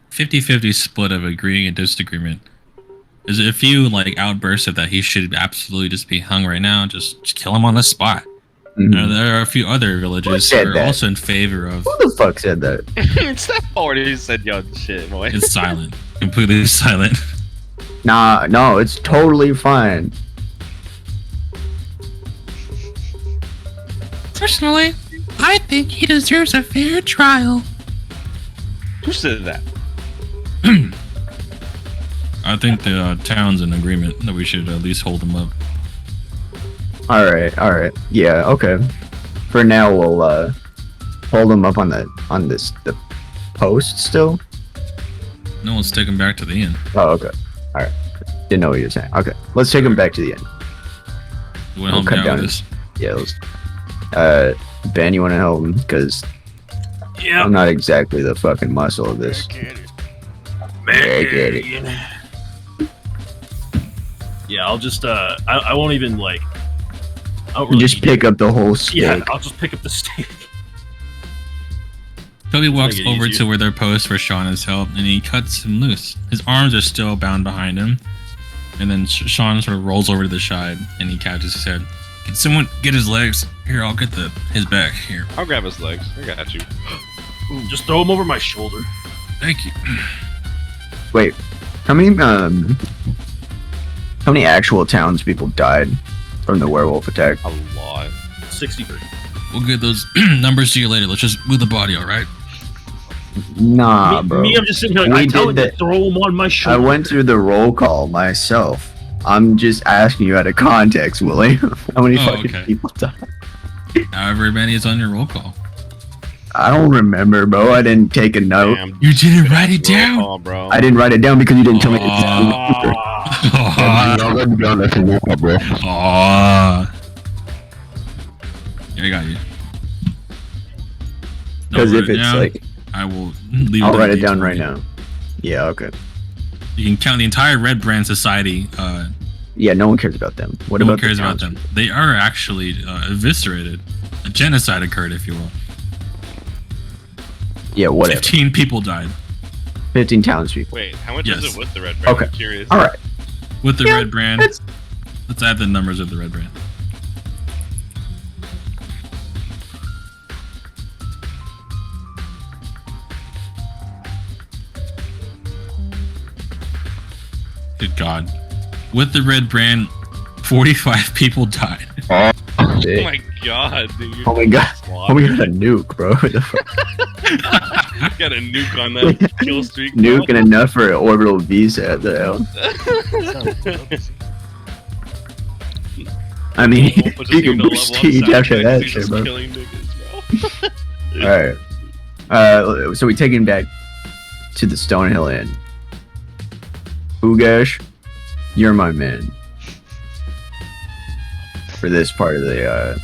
50-50 split of agreeing and disagreement. There's a few like outbursts of that he should absolutely just be hung right now. Just kill him on the spot. There are a few other villages that are also in favor of. Who the fuck said that? It's that part who said yo shit, boy. It's silent, completely silent. Nah, no, it's totally fine. Personally, I think he deserves a fair trial. Who said that? I think the town's in agreement that we should at least hold him up. All right. Yeah, okay. For now, we'll hold him up on the post still. No, let's take him back to the inn. Oh, okay. All right. Didn't know what you were saying. Okay, let's take him back to the end. You want to help me out with this? Yeah, let's. Ben, you want to help him? Because Yeah. I'm not exactly the fucking muscle of this. I get it. Yeah, I'll just I won't even like. I don't You really just need pick up the whole steak. Yeah, I'll just pick up the steak. Toby walks Make it over easier. to where their post where Sean is held, and he cuts him loose. His arms are still bound behind him, and then Sean sort of rolls over to the side, and he catches his head. Can someone get his legs? Here, I'll get his back. Here. I'll grab his legs. I got you. Just throw him over my shoulder. Thank you. Wait, how many actual townspeople died from the werewolf attack? A lot. 63. We'll get those numbers to you later. Let's just move the body, all right? Nah, bro. Me, I'm just sitting here like, We I tell him did to that. throw him on my I shoulder. went through the roll call myself. I'm just asking you out of context, Willie. How many Oh, fucking okay. people died? However many is on your roll call. I don't remember, bro. I didn't take a note. Damn. You didn't write it Roll down? call, bro. I didn't write it down because you didn't tell me. Ah, Aw. Yeah, I got you. Because Don't if write it it's down. like, I will leave I'll the write it details down right in. now. Yeah, okay. You can count the entire Red Brand Society. Yeah, no one cares about them. What No about one cares the about them. They are actually eviscerated. A genocide occurred, if you will. Yeah, whatever. 15 people died. 15 townspeople. Wait, how much Yes. is it with the red brand? Okay. I'm curious. All right. With the Yeah, Red Brand. it's- Let's add the numbers of the Red Brand. Good God. With the Red Brand, 45 people died. Oh my god, dude. You're Oh my god. Oh my god, a nuke, bro. What the fuck? Got a nuke on that kill streak. bro. Nuke and enough for an orbital visa at the hell. I mean, We'll just you need can to level up prestige sound after that effects, shit, just bro. killing niggas, bro. Alright. So we take him back to the Stonehill Inn. Ugash, you're my man for this part of the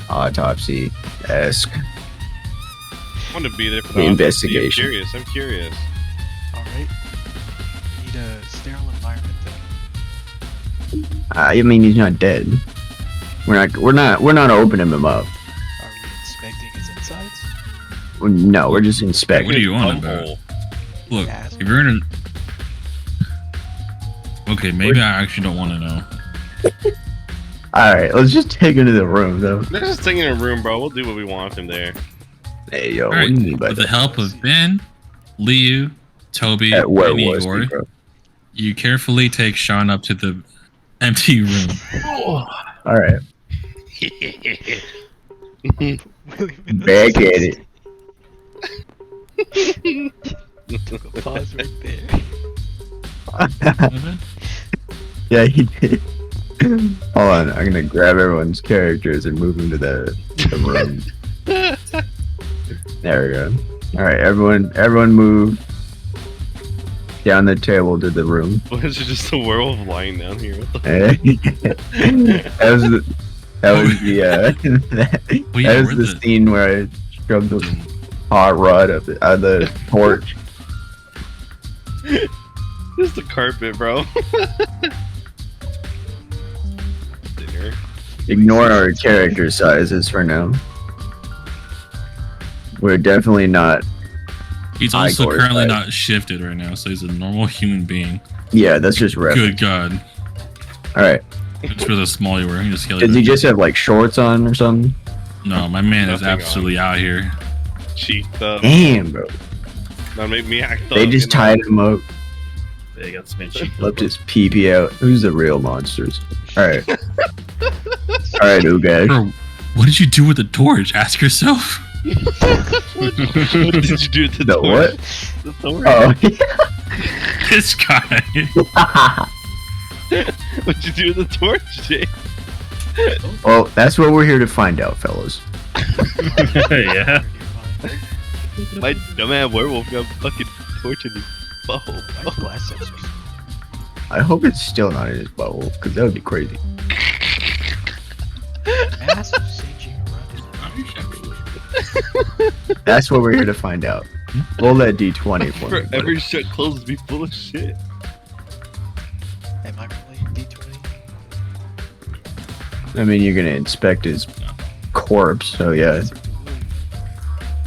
autopsy-esque. I want to be there for The the investigation. I'm curious. Alright. Need a sterile environment then. I mean, he's not dead. We're not opening him up. Are we inspecting his insides? No, we're just inspecting. What are you on about? Bumhole. Look, Yes. if you're in okay, maybe I actually don't want to know. Alright, let's just take him to the room, though. Let's just take him in a room, bro. We'll do what we want with him there. Hey, yo, All what right, do you mean by with the that? help of Ben, Liu, Toby, At where and was Igor, he, bro? you carefully take Sean up to the empty room. Alright, William, back at it. Took a pause right there. Yeah, he did. Hold on, I'm gonna grab everyone's characters and move them to the room. There we go. Alright, everyone move down the table to the room. What is it, just a werewolf lying down here? What the that was the Well, yeah, that was we're the the- scene where I shoved the hot rod up out of the porch. Just the carpet, bro. Dinner. Ignore our character sizes for now. We're definitely not. He's also Igor's currently size. not shifted right now, so he's a normal human being. Yeah, that's just ref. Good God. Alright. It's for the small you were. He just killed Does he you. just have like shorts on or something? No, my man is Nothing absolutely out here. Cheeked up. Damn, bro. Now make me act up. They just you know? tied him up, They got some cheek. left his pee out. Who's the real monsters? Alright. Alright, Ugag. Bro, what did you do with the torch? Ask yourself. What did you do to the The torch? what? The torch? Oh, This guy. What'd you do with the torch, Jay? well, that's what we're here to find out, fellas. Yeah. My dumbass werewolf got fucking torch in his butthole. Why glass sensors? I hope it's still not in his bubble, because that would be crazy. Massive saging around his That's what we're here to find out. Roll that d20 for For me. every shut closes be full of shit. Am I rolling D20? I mean, you're gonna inspect his corpse, so yeah.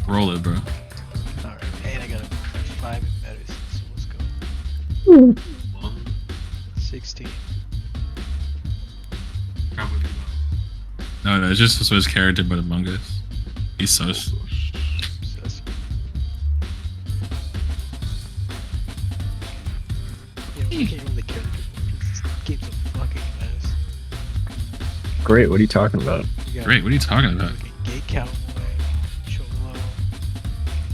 Roll it, bro. Alright, and I got a 5 in medicine, so let's go. 16. No, it's just so his character, but among us. He's sus. Sus. Yeah, we can't really character because this game's a fucking mess. Great, what are you talking about? We got Great, what are you talking about? fucking gay cowboy, cholo.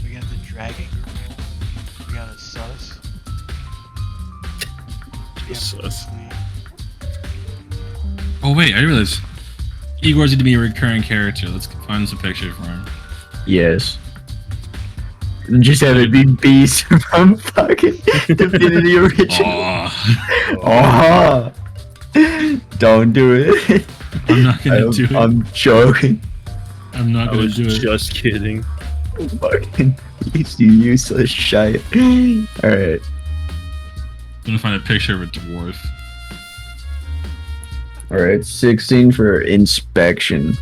We got the dragon girl. We got a sus. We got Sus. Leslie. Oh, wait, I realized. Igor's going to be a recurring character. Let's find some picture for him. Yes. Just have it be Beast from fucking Divinity Original. Oh, Oh, don't do it. I'm not going to do it. I'm joking. I'm not I going was to do it. just kidding. Fucking Beast, you useless shite. Alright. I'm going to find a picture of a dwarf. Alright, 16 for inspection.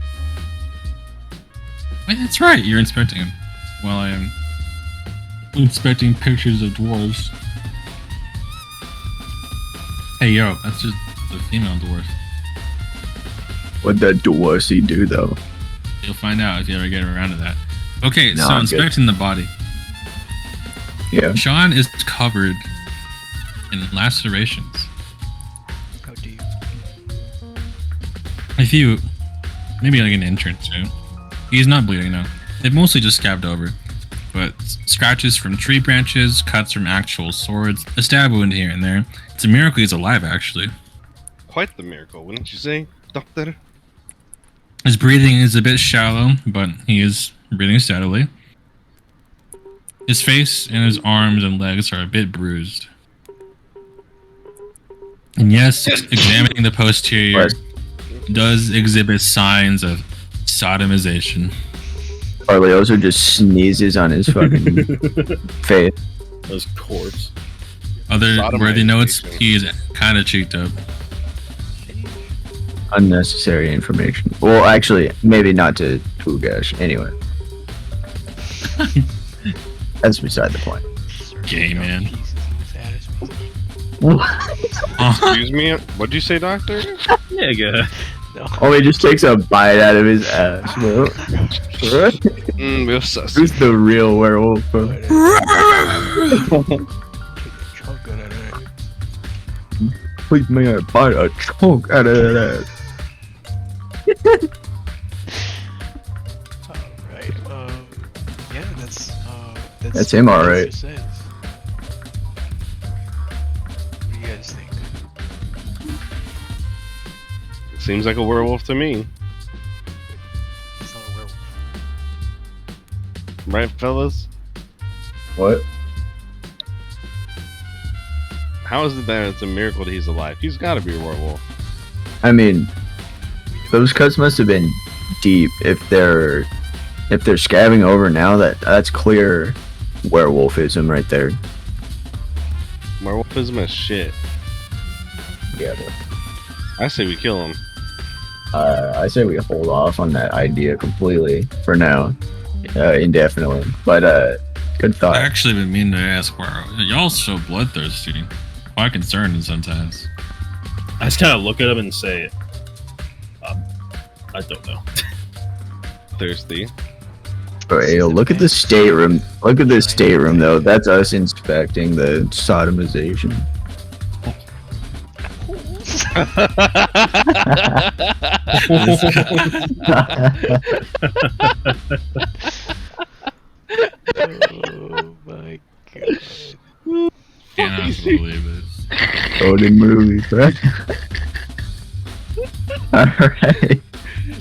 Wait, that's right. You're inspecting him. While I am inspecting pictures of dwarves. Hey, yo, that's just the female dwarf. What'd that dwarfy do, though? You'll find out if you ever get around to that. Okay, No, so I'm good. inspecting the body. Yeah. Sean is covered in lacerations. How do you? If you, maybe like an intern too. He's not bleeding now. They've mostly just scabbed over, but scratches from tree branches, cuts from actual swords, a stab wound here and there. It's a miracle he's alive, actually. Quite the miracle, wouldn't you say, Doctor? His breathing is a bit shallow, but he is breathing steadily. His face and his arms and legs are a bit bruised. And yes, examining the posterior does exhibit signs of sodomization. Carly also just sneezes on his fucking face. His corpse. Other worthy Sodomization. notes, he is kind of cheeked up. Unnecessary information. Well, actually, maybe not to Ugash. Anyway. That's beside the point. Gay man. Pieces in his ass. Excuse me? What'd you say, doctor? Yeah, good. No. Oh, he just takes a bite out of his ass, bro. Real sus. Who's the real werewolf, bro? Take a chunk out of that. Please may I bite a chunk out of that. Alright, yeah, That's him, alright. what it says. What do you guys think? Seems like a werewolf to me. It's not a werewolf. Right, fellas? What? How is it that it's a miracle that he's alive? He's gotta be a werewolf. I mean, those cuts must have been deep. If they're scabbing over now, that's clear werewolfism right there. Werewolfism is shit. Yeah. I say we kill him. I say we hold off on that idea completely for now, indefinitely. But good I thought. actually been meaning to ask why y'all so bloodthirsty. Quite concerning sometimes. I just kind of look at him and say, I don't know. Thirsty. Oh, hey, yo, look at the stateroom. Look at this stateroom, though. That's us inspecting the sodomization. Oh my god. Cannot believe it. Coding movies, right? Alright.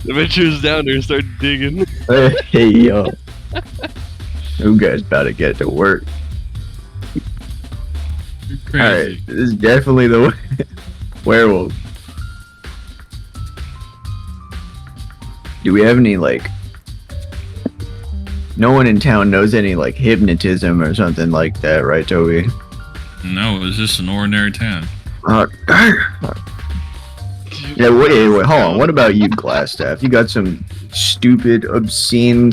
The Venture's down there and start digging. Hey, yo. You guys about to get to work. Crazy. Alright, this is definitely the werewolf. Do we have any, like... No one in town knows any, like, hypnotism or something like that, right, Toby? No, it's just an ordinary town. Yeah, wait, hold on. What about you, Glassstaff? You got some stupid, obscene,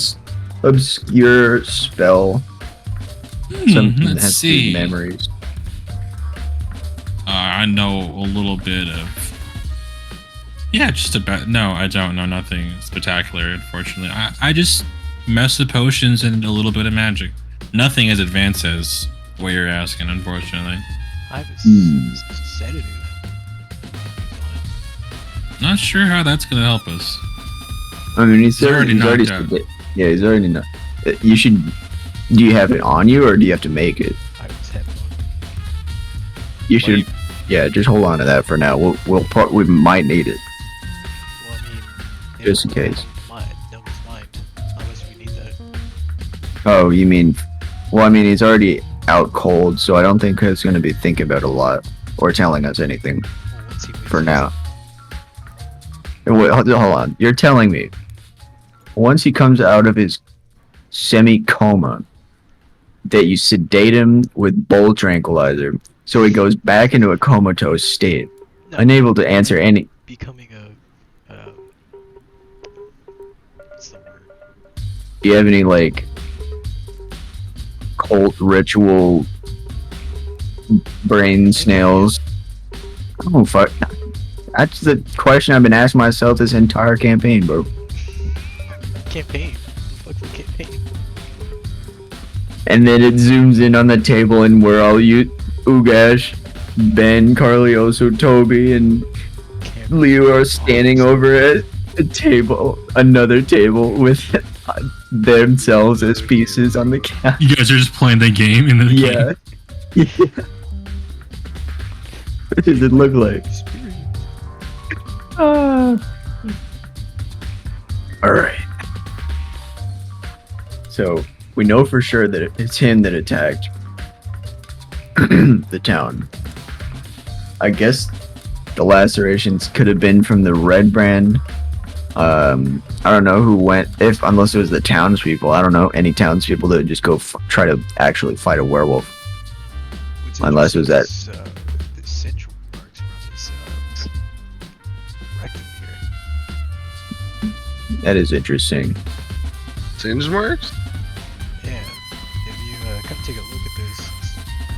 obscure spell. Something that Let's has see. good memories. I know a little bit of. Yeah, just about. No, I don't know nothing spectacular, unfortunately. I just mess with potions and a little bit of magic. Nothing as advanced as what you're asking, unfortunately. I have a Hmm. sedative. Not sure how that's gonna help us. I mean, he's already already knocked out. yeah, he's already not. You should. Do you have it on you, or do you have to make it? I just have one. You should. Yeah, just hold on to that for now. We might need it. Well, I mean, Just in case. No one's mind. Unless we need that. Oh, you mean? Well, I mean, he's already out cold, so I don't think he's going to be thinking about a lot or telling us anything Well, once he wakes for up- now. Wait, hold on. You're telling me once he comes out of his semi-coma that you sedate him with bull tranquilizer so he goes back into a comatose state, No, unable to answer any... becoming a. What's the word? Do you have any, like, cult ritual brain snails? Oh, fuck. That's the question I've been asking myself this entire campaign, bro. Campaign. What the fuck's the campaign? And then it zooms in on the table, and we're all Ugash, Ben, Carlioso, Toby, and Leo are standing over at a table, another table, with themselves as pieces on the couch. You guys are just playing the game in the Yeah. game. Yeah. What does it look like? Alright. So, We know for sure that it's him that attacked the town. I guess the lacerations could have been from the red brand. I don't know who went, unless it was the townspeople. I don't know any townspeople that would just go try to actually fight a werewolf. Unless it was that. The central marks around this rectum here. That is interesting. Singe marks? Yeah. If you come take a look at this, it's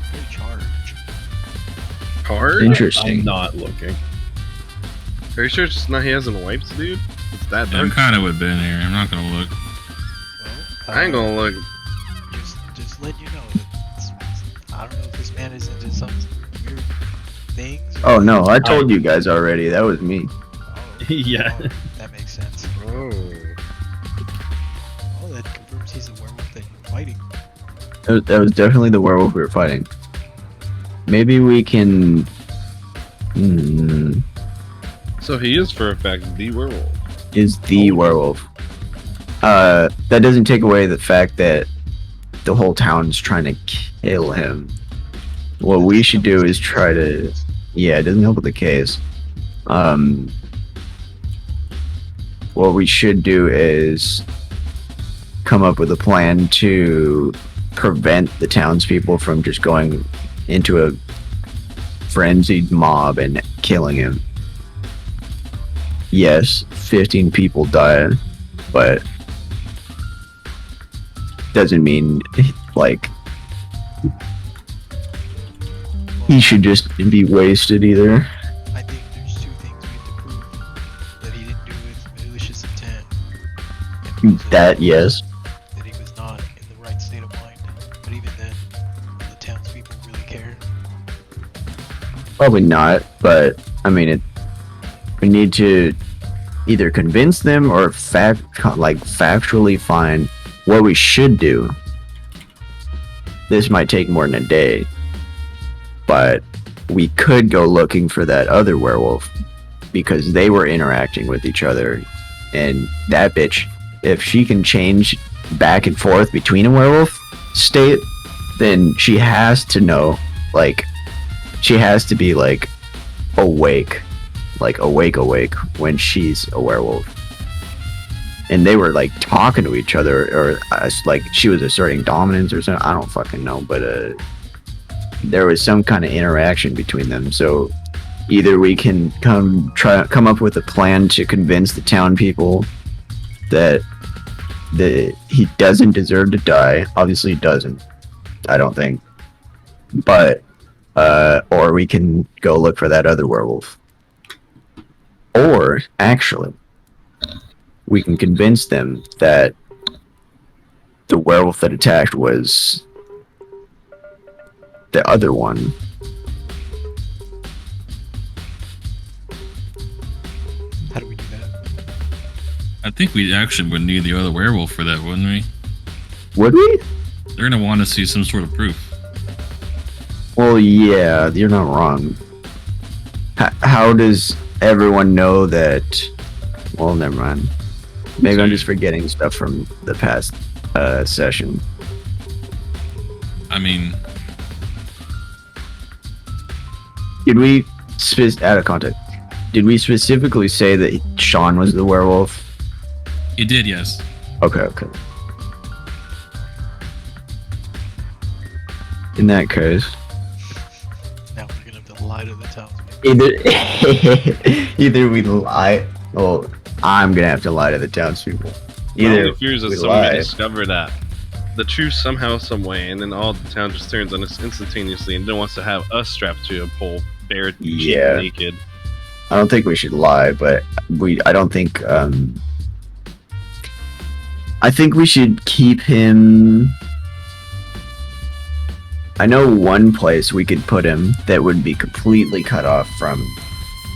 very charged. Hard? Interesting. I'm not looking. Are you sure it's not he hasn't wiped, dude? It's that I'm dark. kind of with Ben here. I'm not gonna look. Well, I ain't gonna look. Just let you know that I don't know if this man is into some weird things. Oh no, I told you guys already. That was me. Oh, Yeah. oh, that makes sense. Oh. Well, that confirms he's the werewolf that you're fighting. That was definitely the werewolf we were fighting. Maybe we can. So he is for a fact the werewolf. Is the werewolf. That doesn't take away the fact that the whole town's trying to kill him. What we should do is try to. Yeah, it doesn't help with the case. What we should do is come up with a plan to prevent the townspeople from just going into a frenzied mob and killing him. Yes, 15 people died, but doesn't mean like he should just be wasted either. I think there's two things we have to prove: that he didn't do it with malicious intent, and That yes. that he was not in the right state of mind. But even then, will the townspeople really care? Probably not, but I mean, we need to either convince them or factually find what we should do. This might take more than a day, but we could go looking for that other werewolf because they were interacting with each other, and that bitch, if she can change back and forth between a werewolf state, then she has to know, like, she has to be like awake when she's a werewolf. And they were like talking to each other, or like she was asserting dominance or something. I don't fucking know, but there was some kind of interaction between them. So either we can come up with a plan to convince the town people that he doesn't deserve to die. Obviously, he doesn't. I don't think. But or we can go look for that other werewolf. Or actually, we can convince them that the werewolf that attacked was the other one. How do we do that? I think we actually would need the other werewolf for that, wouldn't we? Would we? They're gonna want to see some sort of proof. Well, yeah, you're not wrong. How does everyone know that? Well, never mind. Maybe I'm just forgetting stuff from the past session. I mean, Did we, out of context, did we specifically say that Sean was the werewolf? he did, yes. Okay. In that case, Now we're gonna have to lie to the townspeople. either we lie. Well, I'm gonna have to lie to the townspeople. My Either only fear is that we somebody lie. discover that the truth somehow, some way, and then all the town just turns on us instantaneously and then wants to have us strapped to a pole, bare, Yeah. naked. I don't think we should lie, but I don't think. I think we should keep him. I know one place we could put him that would be completely cut off from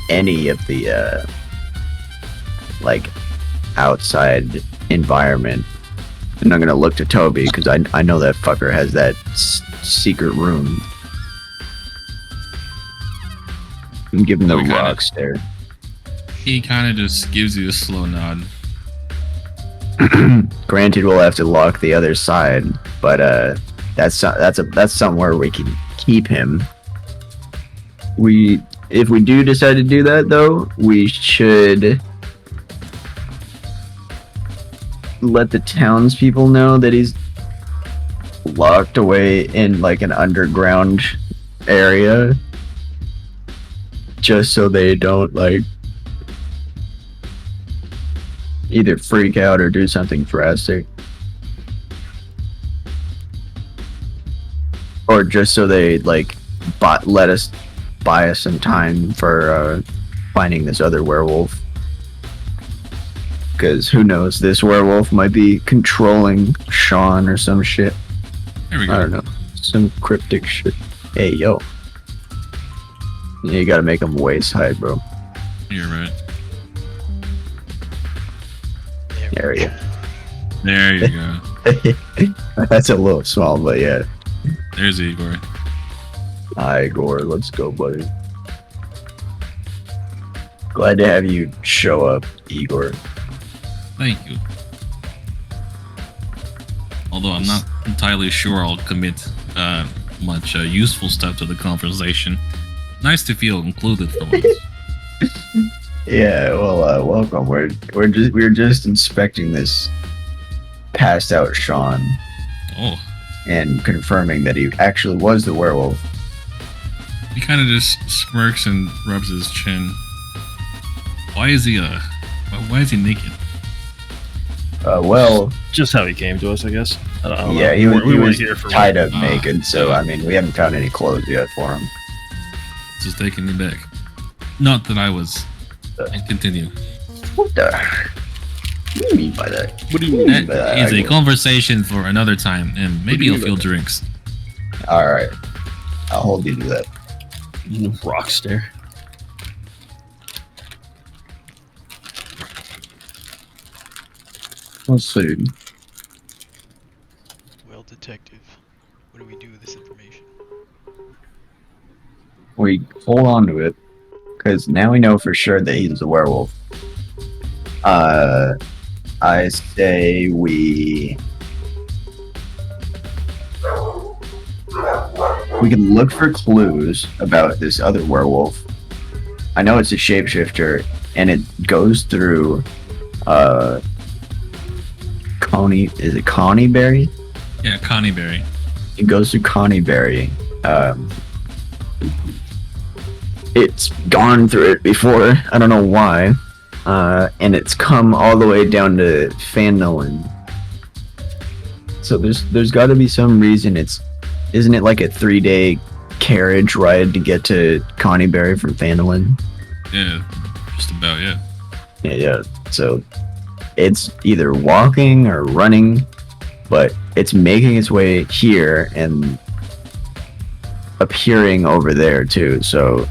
any of the like outside environment. And I'm gonna look to Toby because I know that fucker has that secret room. And give him the We kinda- rock stare. He kind of just gives you a slow nod. Granted, we'll have to lock the other side, but that's somewhere we can keep him. If we do decide to do that, though, we should let the townspeople know that he's locked away in like an underground area, just so they don't like either freak out or do something drastic, or just so they like let us buy us some time for finding this other werewolf. Because who knows, this werewolf might be controlling Sean or some shit. There we go. I don't know, some cryptic shit. Hey, yo. You gotta make him waist high, bro. You're right. There we go. There you go. That's a little small, but yeah. There's Igor. Hi, Igor. Let's go, buddy. Glad to have you show up, Igor. Thank you. Although I'm not entirely sure I'll commit much useful stuff to the conversation. Nice to feel included for once. Yeah, well, welcome. We're just inspecting this passed out Sean Oh, and confirming that he actually was the werewolf. he kind of just smirks and rubs his chin. Why is he naked? Well, Just how he came to us, I guess. I don't yeah, know. he was here for tied up Ah, naked, so I mean, we haven't found any clothes yet for him. This is taking me back. Not that I was. And continue. What do you mean by that? What do you mean? That is a conversation for another time, and maybe you'll feel drinks. All right, I'll hold you to that. Rock stare. Let's see. Well, detective, what do we do with this information? We hold on to it because now we know for sure that he's a werewolf. I say we can look for clues about this other werewolf. I know it's a shapeshifter, and it goes through is it Connieberry? Yeah, Connie Berry. It goes through Connieberry. It's gone through it before. I don't know why. And it's come all the way down to Fandolin. So there's got to be some reason. Isn't it like a 3-day carriage ride to get to Connieberry from Fandolin? Yeah, just about, yeah. Yeah. So it's either walking or running, but it's making its way here and appearing over there too. So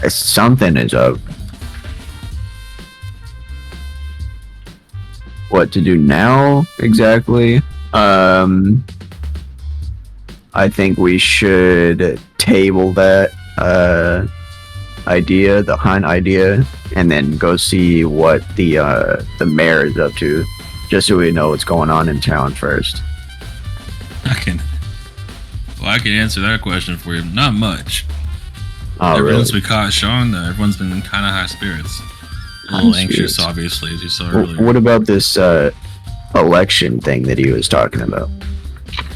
something is up. What to do now exactly? I think we should table that idea, the hunt idea, and then go see what the mayor is up to, just so we know what's going on in town first. I can answer that question for you. Not much. Oh, Ever really? since we caught Sean, everyone's been kind of high spirits. A little anxious, obviously, as you saw earlier. What about this election thing that he was talking about?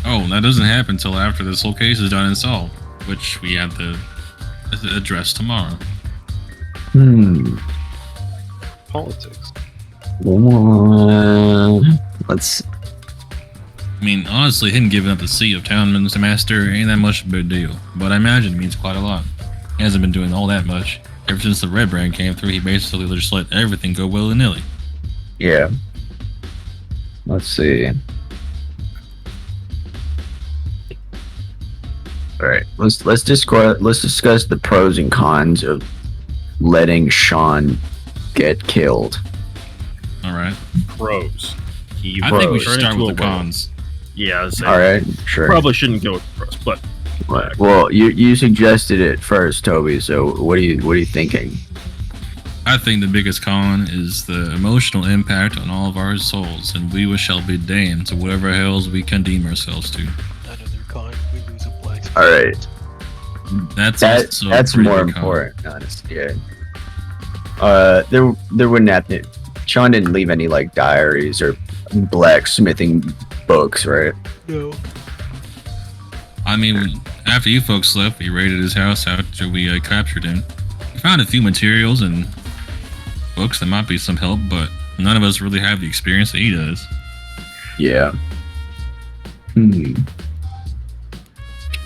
Oh, that doesn't happen until after this whole case is done and solved, which we have to address tomorrow. Politics. Let's. I mean, honestly, him giving up the seat of townman's master ain't that much of a big deal, but I imagine it means quite a lot. He hasn't been doing all that much. Ever since the Red Brand came through, he basically just let everything go willy-nilly. Yeah. Let's see. All right. Let's discuss the pros and cons of letting Sean get killed. All right. Pros. I think we should Turn start into with the a werewolf. cons. Yeah, I'd say All right. Sure. probably shouldn't go with the pros, but Right. Well, you suggested it first, Toby. So what are you thinking? I think the biggest con is the emotional impact on all of our souls, and we shall be damned to whatever hells we can deem ourselves to. Another con, we lose a blacksmith. All right. That's also That's a pretty more big con. important, honestly. Yeah. There wouldn't have to. Sean didn't leave any like diaries or blacksmithing books, right? No. I mean, after you folks left, we raided his house after we captured him. We found a few materials and books that might be some help, but none of us really have the experience that he does. Yeah.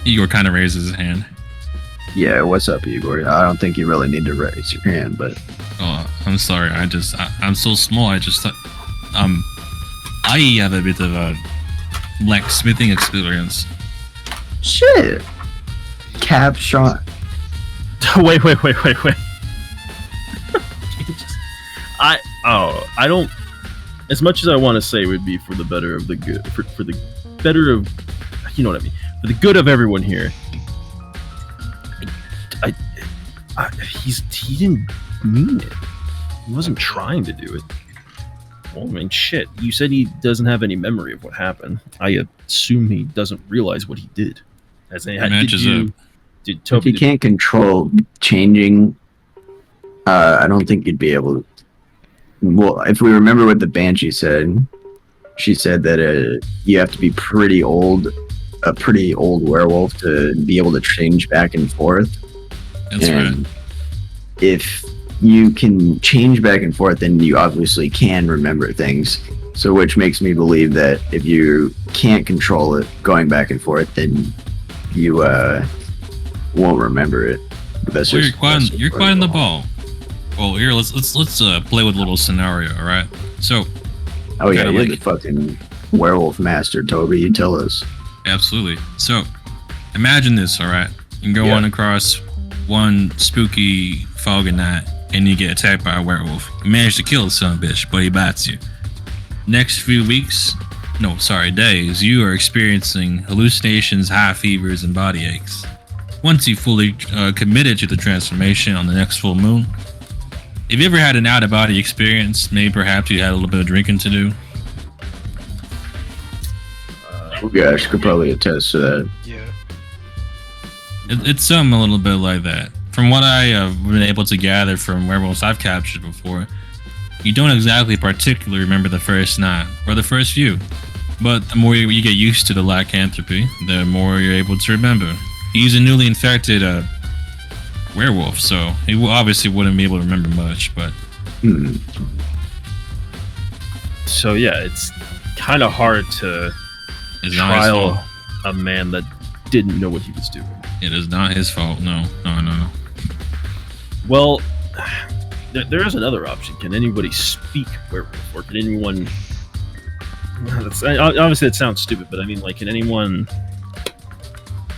Igor kind of raises his hand. Yeah. What's up, Igor? I don't think you really need to raise your hand, but Oh, I'm sorry. I'm so small. I just thought, I have a bit of a blacksmithing experience. shit. Cap Sean. wait. I don't. As much as I want to say would be for the better of the good, for the better of, you know what I mean, for the good of everyone here. He didn't mean it. He wasn't trying to do it. Well, I mean, shit. You said he doesn't have any memory of what happened. I assume he doesn't realize what he did. As in, did If Toby? you can't control changing, I don't think you'd be able to. Well, if we remember what the Banshee said, she said that you have to be pretty old, a pretty old werewolf to be able to change back and forth. That's right. If you can change back and forth, then you obviously can remember things. So, which makes me believe that if you can't control it going back and forth, then you won't remember it. But that's Well, just, you're quite in the ball. Well, here let's play with a little scenario. All right. So Oh yeah, kinda you're like- the fucking werewolf master, Toby. You tell us. absolutely. So imagine this. All right. You go Yeah. on across one spooky foggy night, and you get attacked by a werewolf. You manage to kill the son of a bitch, but he bites you. Next few days, you are experiencing hallucinations, high fevers, and body aches. Once you fully committed to the transformation on the next full moon, have you ever had an out-of-body experience? Maybe perhaps you had a little bit of drinking to do. Oh gosh, could probably attest to that. Yeah. It's something a little bit like that. From what I have been able to gather from werewolves I've captured before, you don't exactly particularly remember the first night or the first few. But the more you get used to the lycanthropy, the more you're able to remember. He's a newly infected werewolf, so he obviously wouldn't be able to remember much, but So yeah, it's kind of hard to it's not his fault. trial a man that didn't know what he was doing. It is not his fault. No. Well, there is another option. Can anybody speak werewolf, or can anyone? Obviously, that sounds stupid, but I mean, like, can anyone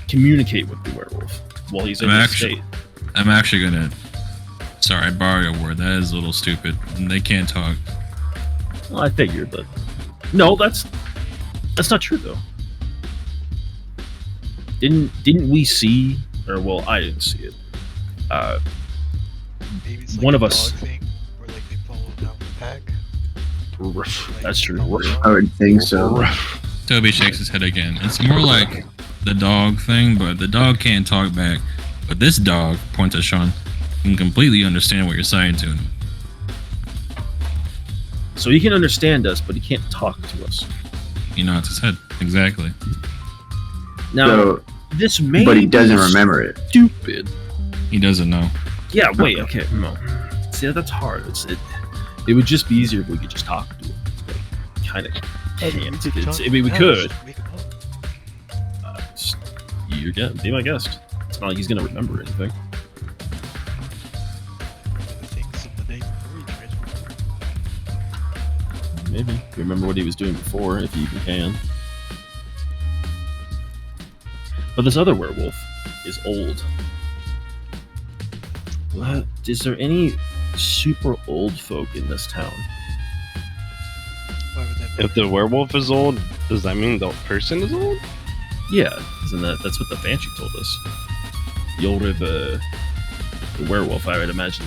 communicate with the werewolf while he's in this state? I'm actually gonna. Sorry, borrow your word. That is a little stupid. They can't talk. Well, I figured, but no, that's not true though. Didn't we see? Or well, I didn't see it. Maybe it's like One a of us- dog thing, where like they follow down the pack. That's true. I would think so. Toby shakes his head again. It's more like the dog thing, but the dog can't talk back. But this dog, points at Sean, can completely understand what you're saying to him. So he can understand us, but he can't talk to us. He nods his head. Exactly. Now, So, this may but he doesn't be remember it. Stupid. He doesn't know. Yeah. Wait. Okay. No. See, that's hard. It would just be easier if we could just talk to him. Kind of can't. I mean, we could. You get be my guest. It's not like he's gonna remember anything. Maybe remember what he was doing before, if he even can. But this other werewolf is old. What? Is there any super old folk in this town? If the werewolf is old, does that mean the person is old? Yeah, isn't that's what the Banshee told us? The older the the werewolf, I would imagine,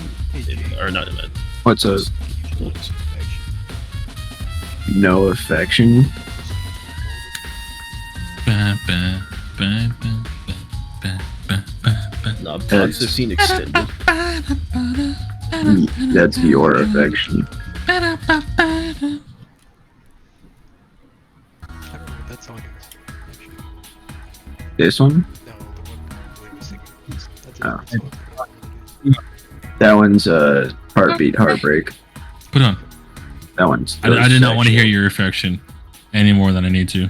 or not imagine. What's a no affection? Ba, ba, ba, ba, ba, ba, ba, ba. No, toxicine extended. That's your affection. I don't know what that song is. Actually. This one? No, the one Willie was singing. That's a Oh. different song. That one's Heartbeat Heartbreak. Put on. That one's. I did not want to hear sexual. your affection any more than I need to.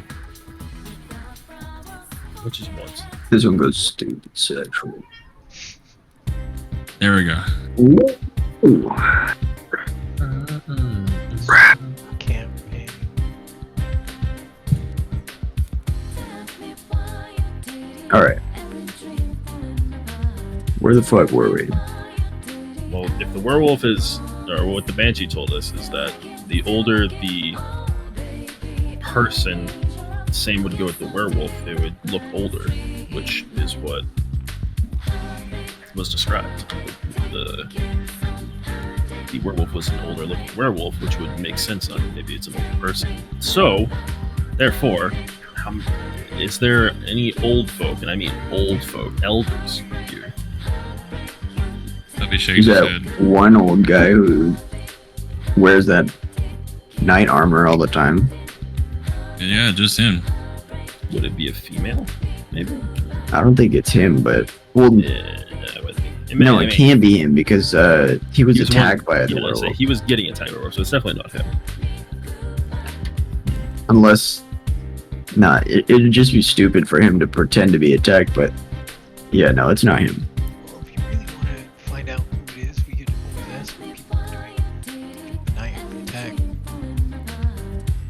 Which is what? This one goes stupid sexual. There we go. Ooh. Campaign. All right. Where the fuck were we? Well, if the werewolf is, or what the banshee told us is that the older the person, same would go with the werewolf. They would look older, which is what was described. The werewolf was an older looking werewolf, which would make sense on maybe it's an older person. So, therefore, is there any old folk, and I mean old folk, elders here? That'd be He's shaking his that head. one old guy who wears that knight armor all the time. Yeah, just him. Would it be a female? Maybe. I don't think it's him, but well, Yeah, I would think. no, it can't be him because he was He was attacked by a Yeah, let's say werewolf. he was getting attacked by a werewolf, so it's definitely not him. Unless, nah, it'd just be stupid for him to pretend to be attacked. But yeah, no, it's not him. Well, if you really want to find out who it is, we could always ask what people are doing the night of the attack.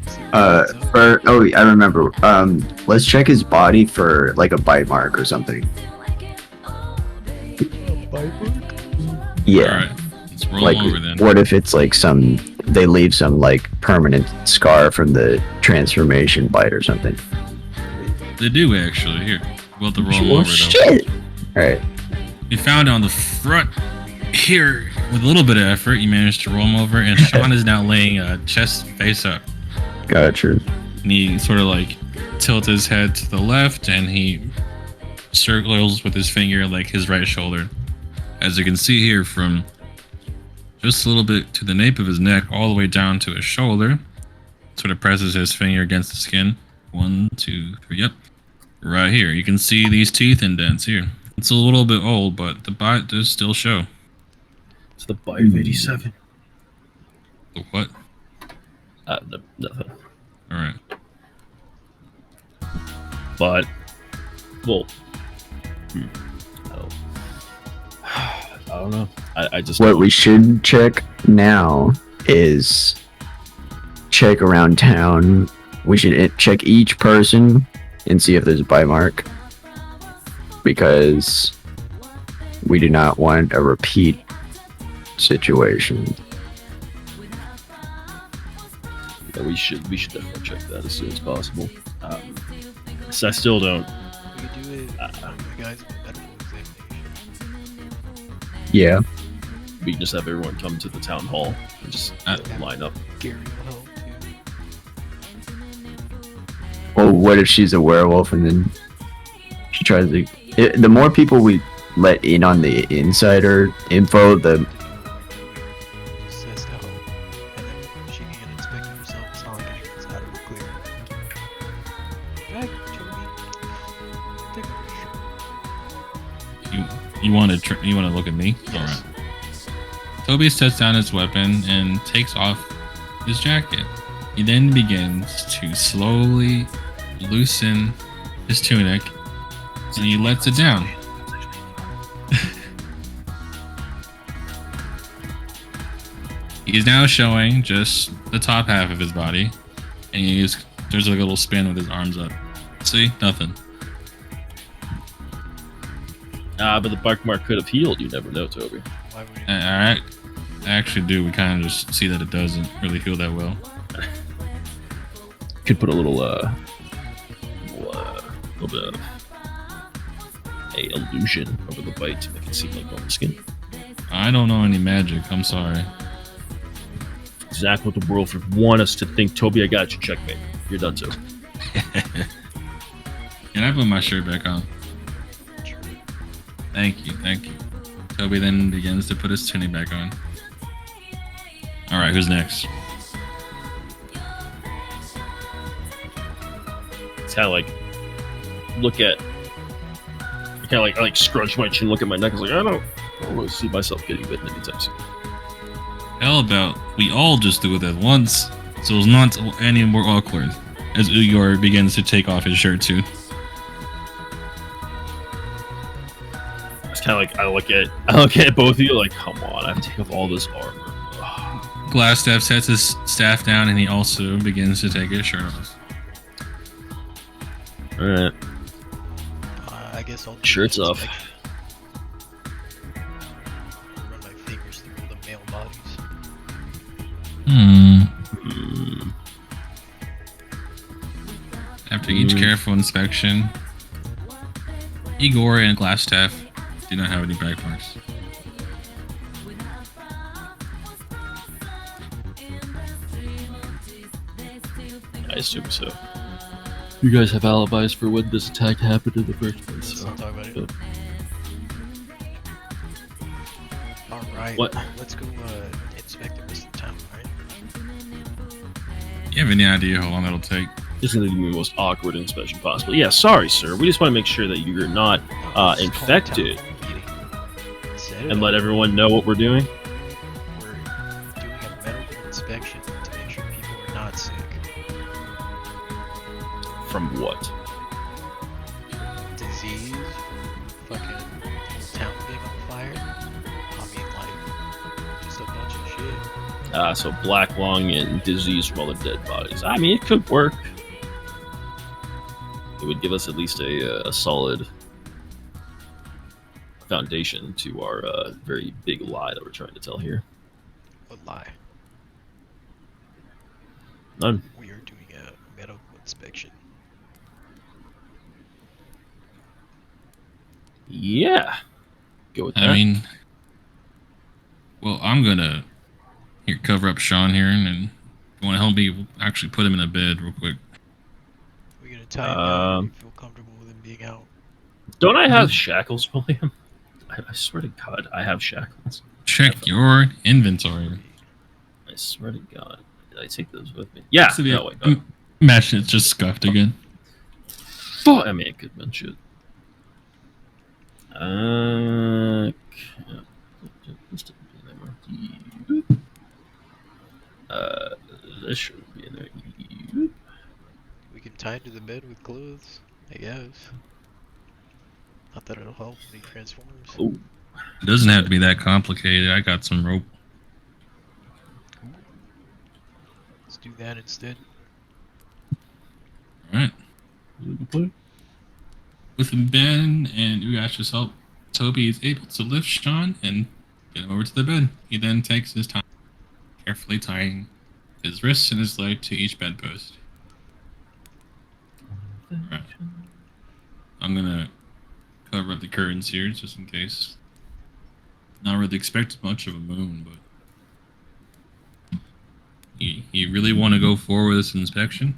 See what comes up. I remember. Let's check his body for like a bite mark or something. Yeah. Alright. Let's roll Like, him over then. what if it's like they leave some like permanent scar from the transformation bite or something? They do actually. Here. We'll have to roll him Oh over though. shit! Alright. We found on the front here with a little bit of effort. You managed to roll him over, and Sean is now laying chest face up. Gotcha. And he sort of like tilts his head to the left, and he circles with his finger like his right shoulder. As you can see here, from just a little bit to the nape of his neck all the way down to his shoulder, sort of presses his finger against the skin. 1, 2, 3, yep. Right here. You can see these teeth indents here. It's a little bit old, but the bite does still show. It's the bite of 87. The what? Nothing. Alright. But, well, I don't know. I just What we should check now is check around town. We should check each person and see if there's a bite mark, because we do not want a repeat situation. Yeah, we should definitely check that as soon as possible. So I still don't. We could do it. The guys with medical examination. Yeah. We can just have everyone come to the town hall and just line up. Gary will help too. Well, what if she's a werewolf and then she tries to? The more people we let in on the insider info, the Says no, and then she can inspect it herself. It's not like anyone's out of the clear. Back, Toby. You want to look at me? Yes. Alright. Toby sets down his weapon and takes off his jacket. He then begins to slowly loosen his tunic, and he lets it down. He's now showing just the top half of his body, and there's like a little spin with his arms up. See? Nothing. But the bite mark could have healed. You never know, Toby. Why would you? I actually do. We kind of just see that it doesn't really heal that well. Could put a little bit of a illusion over the bite to make it seem like on the skin. I don't know any magic. I'm sorry. Exactly what the world would want us to think. Toby, I got you. Checkmate. You're done too. Can I put my shirt back on? Thank you. Toby then begins to put his tunic back on. Alright, who's next? It's kind of like look at. I like scrunch my chin, look at my neck. I was like, I don't really see myself getting bitten anytime soon. How about we all just do it at once, so it's not any more awkward. As Uyghur begins to take off his shirt too. It's kind of like I look at both of you like, come on, I have to take off all this armor. Glassstaff sets his staff down and he also begins to take his shirt off. All right, I guess I'll do shirts the off. inspection. Run my fingers through the male bodies. After each careful inspection, Igor and Glassstaff do not have any bag marks. I assume so. You guys have alibis for when this attack happened in the first place. Let's So. not talk about it. Alright, What? let's go inspect the rest of the town, right? You have any idea how long that'll take? This is going to be the most awkward inspection possible. Yeah, sorry, sir. We just want to make sure that you're not Let's call the town infected meeting. Set it and up. let everyone know what we're doing. We're doing a medical inspection to make sure people are not sick. From what? Disease, fucking town being on fire. I mean, like, just a bunch of shit. So black lung and disease from all the dead bodies. I mean, it could work. It would give us at least a solid foundation to our very big lie that we're trying to tell here. What lie? None. We are doing a medical inspection. Yeah. Go with that. I mean, well, I'm gonna here cover up Sean here, and then you want to help me actually put him in a bed real quick. We're gonna tie him down. We feel comfortable with him being out. Don't I have shackles, William? I swear to God, I have shackles. Check your inventory. I swear to God. Did I take those with me? Yeah. So No, wait, no. Match it's just scuffed again. Fuck. I mean, it could have been shit. This should be in there. We can tie him to the bed with clothes, I guess. Not that it'll help when he transforms. Oh, It doesn't have to be that complicated. I got some rope. Let's do that instead. Alright. With Ben and Ugash's help, Toby is able to lift Sean and get him over to the bed. He then takes his time, carefully tying his wrists and his leg to each bedpost. Alright. I'm gonna cover up the curtains here just in case. Not really expect much of a moon, but you really want to go forward with this inspection?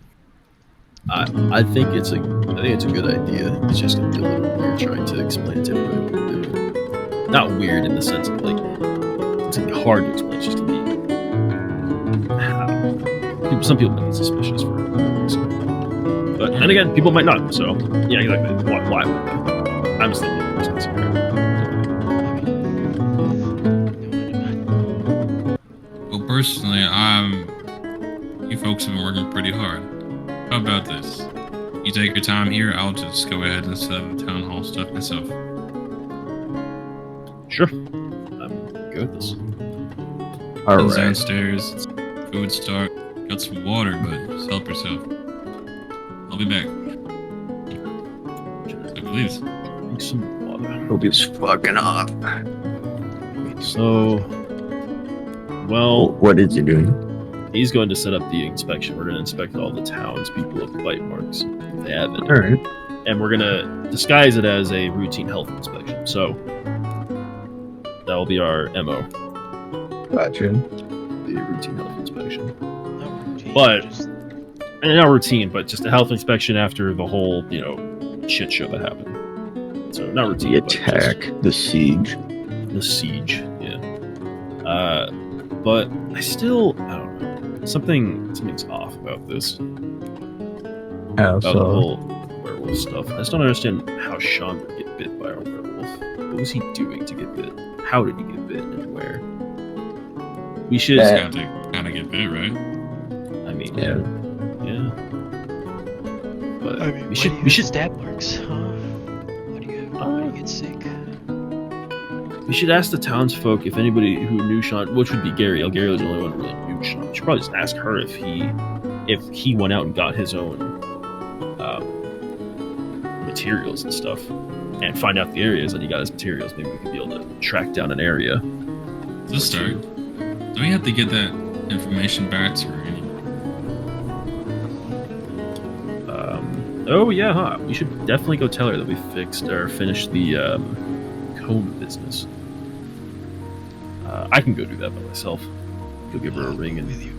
I think it's a good idea. It's just gonna be a little weird trying to explain to everybody. Not weird in the sense of like it's like hard to explain. It's just gonna be some people might be suspicious for no reason, but then again, people might not. So yeah, exactly. Why would they? I'm just thinking it makes sense. Well, personally, you folks have been working pretty hard. How about this? You take your time here, I'll just go ahead and set up the town hall stuff myself. Sure, I'm good with this. All Head's right. downstairs, food stock, got some water, but just help yourself. I'll be back. So please. Drink some water. Hope he's fucking off. So, well, What is he doing? he's going to set up the inspection. We're going to inspect all the townspeople with bite marks if they have any. All right. And we're going to disguise it as a routine health inspection. So, That will be our MO. Gotcha. The routine health inspection. Not routine, But- just And not routine, but just a health inspection after the whole, shit show that happened. So not routine, The but just attack, the siege. the siege. Yeah. But I don't know. Something's off about this. How About the so? whole werewolf stuff. I just don't understand how Sean would get bit by a werewolf. What was he doing to get bit? How did he get bit and where? We should. Yeah. Gotta get bit, right? I mean, Yeah. yeah. But I mean, we should. stab marks, huh? How do you get sick? We should ask the townsfolk if anybody who knew Sean, which would be Gariel. Gariel's the only one who really knew Sean. We should probably just ask her if he went out and got his own materials and stuff, and find out the areas that he got his materials. Maybe we could be able to track down an area. It's a start. Do we have to get that information back to her? Oh yeah, huh? We should definitely go tell her that we finished the comb business. I can go do that by myself. Go give her a ring and with you.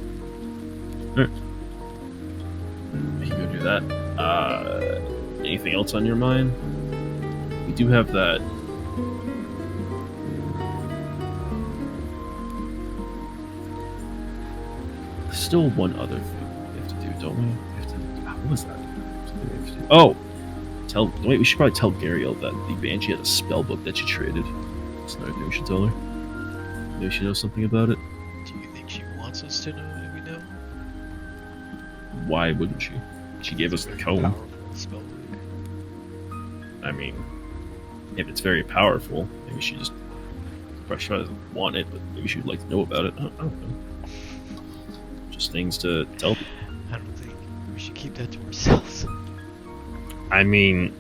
I can go do that. Anything else on your mind? We do have that. Still one other thing we have to do, don't we? What was that? Oh! Wait, we should probably tell Gariel that the Banshee had a spell book that she traded. That's another thing we should tell her. Maybe she knows something about it. Do you think she wants us to know that we know? Why wouldn't she? She gave us the comb. Powerful spell book. I mean, if it's very powerful, maybe she just probably she doesn't want it, but maybe she would like to know about it. I don't know. Just things to tell people. I don't think we should keep that to ourselves. I mean,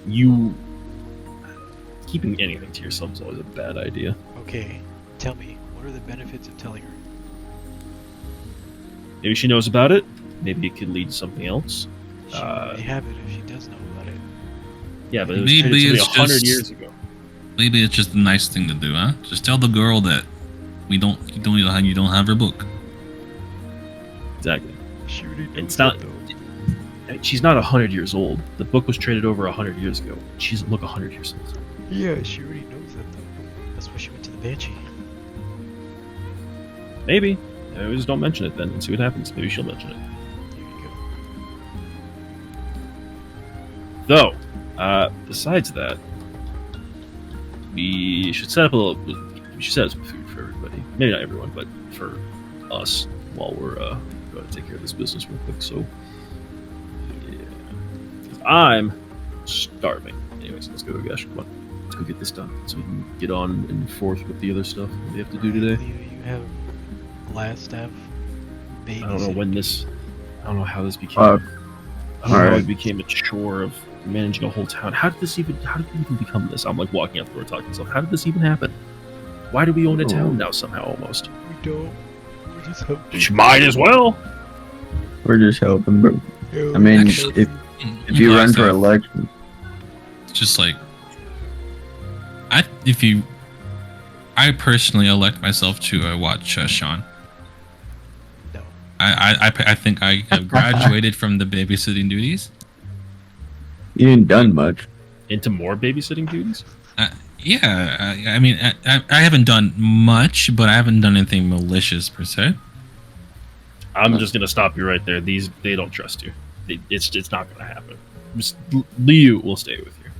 keeping anything to yourself is always a bad idea. Okay, tell me, what are the benefits of telling her? Maybe she knows about it. Maybe it could lead to something else. She already have it if she does know about it. Yeah, but it was Maybe only it's 100 just- years ago. Maybe it's just a nice thing to do, huh? Just tell the girl that you don't have her book. Exactly. She already knows It's not. that, though. She's not 100 years old. The book was traded over 100 years ago. She doesn't look 100 years old. Yeah, she already knows that though. That's why she went to the Banshee. Maybe. We just don't mention it then and see what happens. Maybe she'll mention it. There you Though, go. besides that, we should set up some food for everybody. Maybe not everyone, but for us while we're going to take care of this business real quick. So, yeah. 'Cause I'm starving. Anyways, let's go, Gash. Come on. Let's go get this done so we can get on and forth with the other stuff that we have to do today. You have glass staff. I don't know when this. I don't know how this became. Uh, I don't know how alright. it became a chore of managing a whole town. How did it even become this? I'm like walking out the door talking to myself. How did this even happen? Why do we own a town now somehow almost? We don't. We're just helping. Which might as well. We're just helping, bro. Yeah, I mean, Actually- if you run for election, It's just like I personally elect myself to watch Sean. No. I think I have graduated from the babysitting duties. you ain't done much. Into more babysitting duties? Yeah, I mean, I haven't done much, but I haven't done anything malicious per se. I'm just gonna stop you right there. They don't trust you. It's not gonna happen. Liu will stay with you,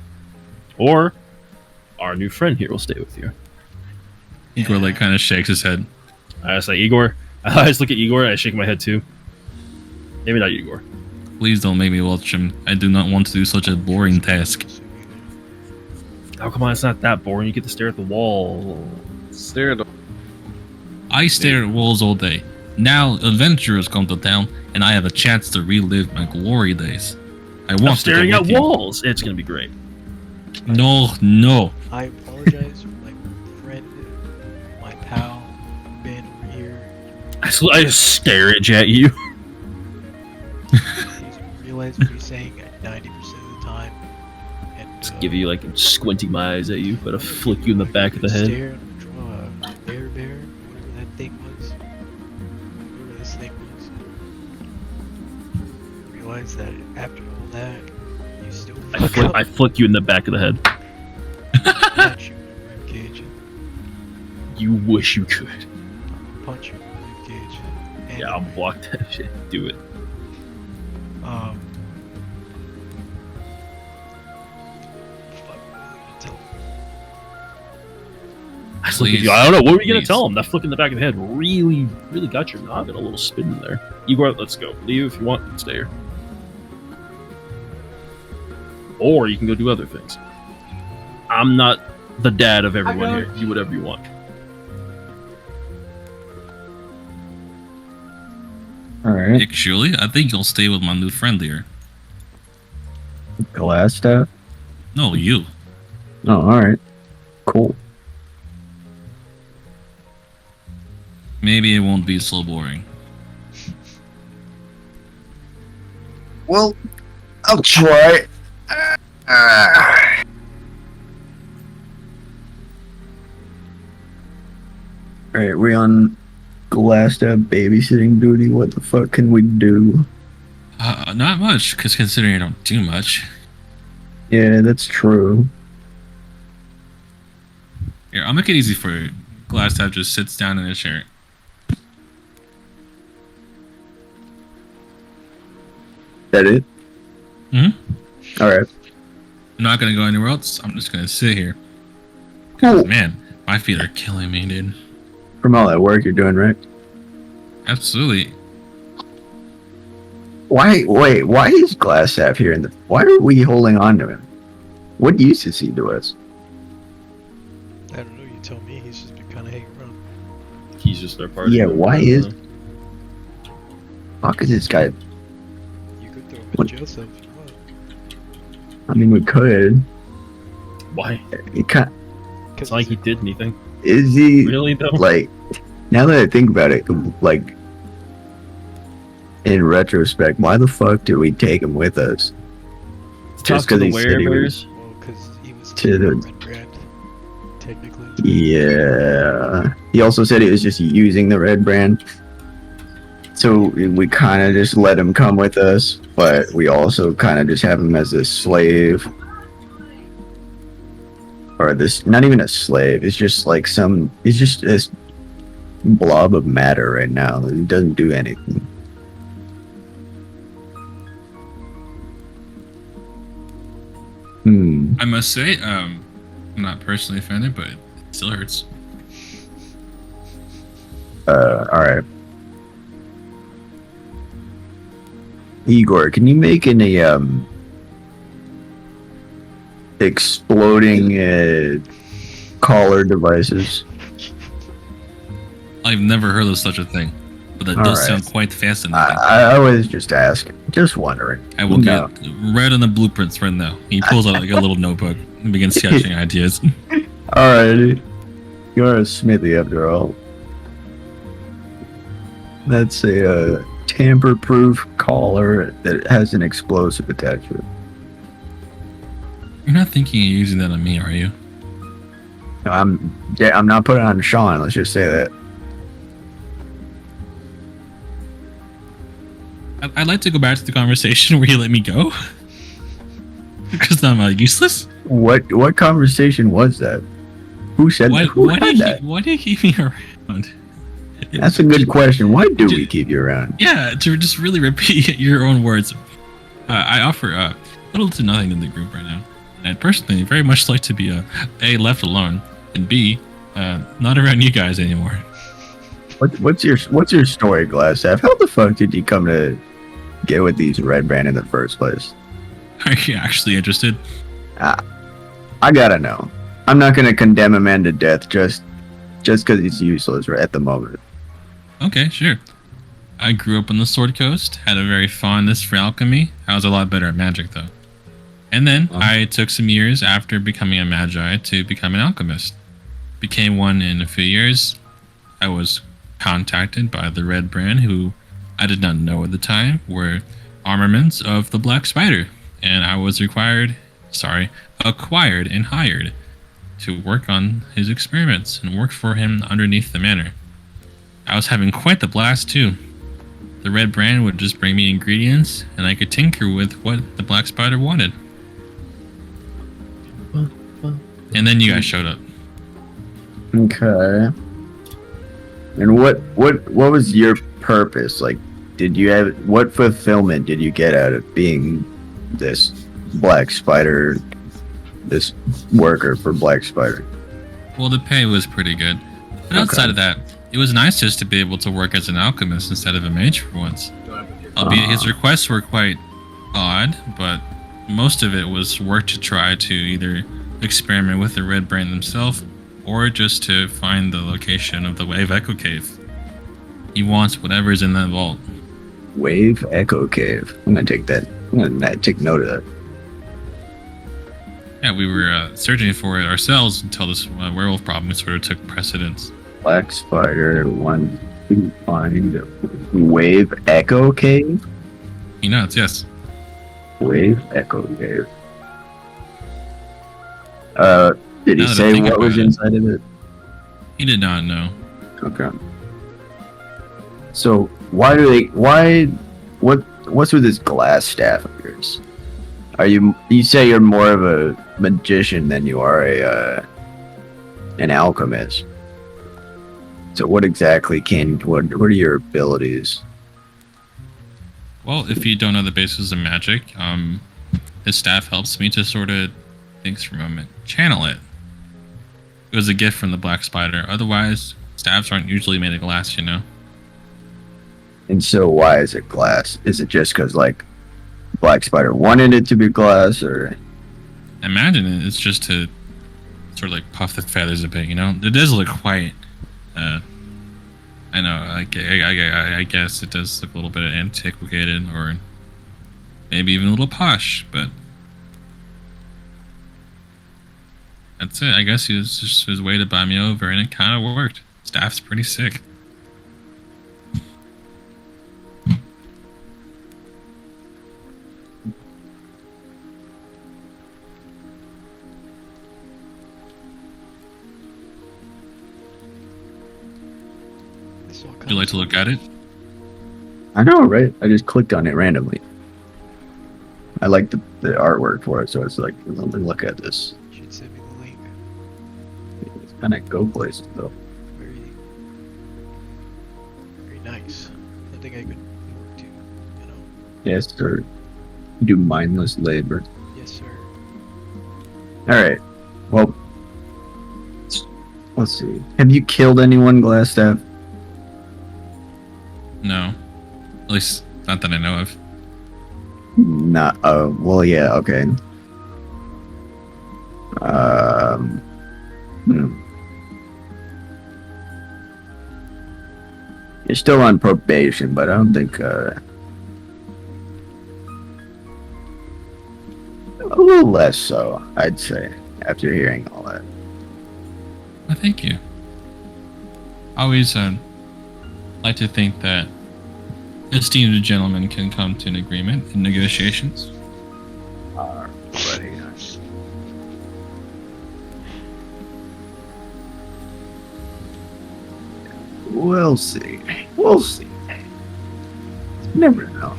or our new friend here will stay with you. Igor like kind of shakes his head. I was like, Igor. I just look at Igor. I shake my head too. Maybe not Igor. Please don't make me watch him. I do not want to do such a boring task. Oh come on, it's not that boring. You get to stare at the wall. Stare at the I stare at walls all day. Now adventurers come to town, and I have a chance to relive my glory days. I want I'm to staring go at with you. walls. It's gonna be great. No. I apologize for my friend, my pal, Ben over here. I just stare at you. He doesn't realize what he's saying at 90% of the time. And Just give you like squinting my eyes at you, but I flick you in the back of the head. Stare and draw name was. Realize that after all that, you still fuck up. I flick you in the back of the head. Punch you in the rib cage. You wish you could. Punch you in the rib cage. And Yeah, I'll block that shit. Do it. Fuck, what are you gonna tell him? I just look at you. I don't know. What were you gonna tell him? That flick in the back of the head really got your noggin a little spin in there. Igor, let's go. Leave if you want. Stay here. Or you can go do other things. I'm not the dad of everyone here. Do whatever you want. All right. Actually, I think you'll stay with my new friend here. Glass staff. No, you. Oh, all right. Cool. Maybe it won't be so boring. Well, I'll try. Alright, we on glass staff babysitting duty. What the fuck can we do? Not much, because considering I don't do much. Yeah, that's true. Here, I'll make it easy for you. Glassstaff just sits down in a chair. That it? Mm-hmm. Alright. I'm not gonna go anywhere else. I'm just gonna sit here. Cool. Man, my feet are killing me, dude. From all that work you're doing, right? Absolutely. Why is glass staff here in the... Why are we holding on to him? What use is he to us? I don't know, you tell me, he's just been kinda hanging around. He's just their partner. Yeah, why is... Fuck is this guy... You could throw him in jail cell if you want. I mean, we could. Why? It can't... It's not like he did anything. Is he... Really, though? Like... Now that I think about it, like... In retrospect, why the fuck did we take him with us? Talk to the werebears. Well, because he was To the- red brand, technically. Yeah. He also said he was just using the red brand. So we kind of just let him come with us, but we also kind of just have him as a slave. Or this, not even a slave, it's just like it's just this blob of matter right now. It doesn't do anything. I must say, I'm not personally offended, but it still hurts. Alright. Igor, can you make any, exploding, collar devices? I've never heard of such a thing, but that does sound quite fascinating. I was just asking, just wondering. I will get right on the blueprints right now. He pulls out like a little notebook and begins sketching ideas. Alrighty. You're a smithy after all. That's a tamper-proof collar that has an explosive attached to it. You're not thinking of using that on me, are you? No, I'm not putting it on Sean, let's just say that. I'd like to go back to the conversation where you let me go. Because I'm useless? What conversation was that? Who said that? Who had that? Why do you keep me around? That's a good question. Why do we keep you around? Yeah, to just really repeat your own words. I offer little to nothing in the group right now. And I'd personally very much like to be A, left alone, and B, not around you guys anymore. What's your story, Glassstaff? How the fuck did you come to get with these red brand in the first place? Are you actually interested? I gotta know. I'm not gonna condemn a man to death just because he's useless right at the moment. Okay, sure. I grew up on the Sword Coast, had a very fondness for alchemy. I was a lot better at magic, though. And then I took some years after becoming a magi to become an alchemist. Became one in a few years. I was contacted by the Red Brand, who I did not know at the time were armaments of the Black Spider, and I was acquired and hired to work on his experiments and work for him underneath the manor. I was having quite the blast too. the red brand would just bring me ingredients, and I could tinker with what the black spider wanted. And then you guys showed up. Okay. And what was your purpose? Like, did you have what fulfillment did you get out of being this black spider, this worker for Black Spider? Well, the pay was pretty good. But outside of that, it was nice just to be able to work as an alchemist instead of a mage for once. Albeit his requests were quite odd, but most of it was work to try to either experiment with the red brand themselves or just to find the location of the Wave Echo Cave. He wants whatever's in that vault. Wave Echo Cave. I'm gonna take that. I'm gonna take note of that. Yeah, we were searching for it ourselves until this werewolf problem sort of took precedence. Black Spider wants to find Wave Echo Cave. He nods, yes. Wave Echo Cave. Did he Now that I say think what was about it. inside of it? He did not know. Okay. So what's with this glass staff of yours? You say you're more of a magician than you are an alchemist. So what exactly what are your abilities? Well, if you don't know the basis of magic, his staff helps me to sort of, thanks for a moment, channel it. It was a gift from the Black Spider. Otherwise, staffs aren't usually made of glass, you know? And so why is it glass? Is it just because, like, Black Spider wanted it to be glass, or? Imagine it's just to sort of like puff the feathers a bit, you know? It does look quite, I know, I guess it does look a little bit antiquated, or maybe even a little posh, but that's it. I guess he was just his way to buy me over, and it kind of worked. Staff's pretty sick. Would you like to look at it? I know, right? I just clicked on it randomly. I like the artwork for it, so it's like, let me look at this. You should send me the link. It's kind of go places, though. Very, very nice. I think I could work too, you know. Yes, sir. Do mindless labor. Yes, sir. Alright. Well, let's see. Have you killed anyone, Glassstaff? No. At least, not that I know of. Not. Well, yeah. Okay. You're still on probation, but I don't think. A little less so, I'd say, after hearing all that. Well, thank you. I always like to think that esteemed gentlemen can come to an agreement in negotiations. Alrighty. We'll see. We'll see. Never know.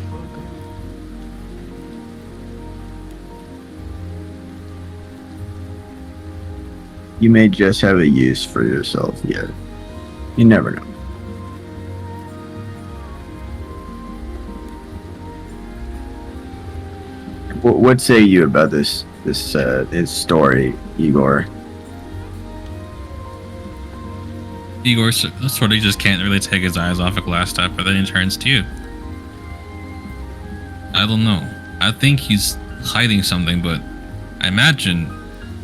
You may just have a use for yourself yet. You never know. What say you about this story, Igor? Igor sort of just can't really take his eyes off of Glassstaff, but then he turns to you. I don't know. I think he's hiding something, but I imagine,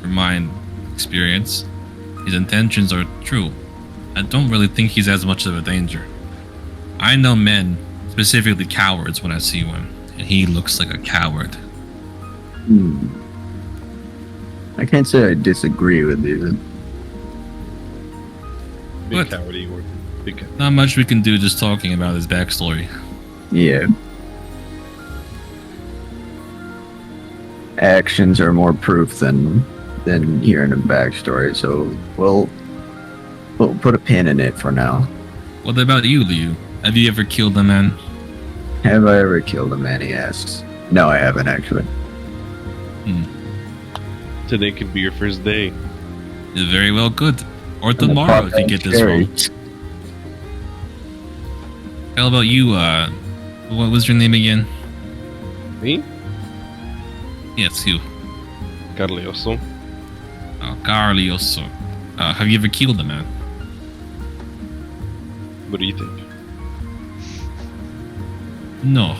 from my experience, his intentions are true. I don't really think he's as much of a danger. I know men, specifically cowards, when I see one, and he looks like a coward. I can't say I disagree with you. Big What? coward, Igor. Big coward. Not much we can do just talking about his backstory. Yeah. Actions are more proof than hearing a backstory, so we'll put a pin in it for now. What about you, Liu? Have you ever killed a man? Have I ever killed a man? He asks. No, I haven't actually. Today could be your first day. It's very well good. Or tomorrow if you get this wrong. How about you, what was your name again? Me? Yes, you. Carlioso. Oh, Carlioso. Have you ever killed a man? What do you think? No.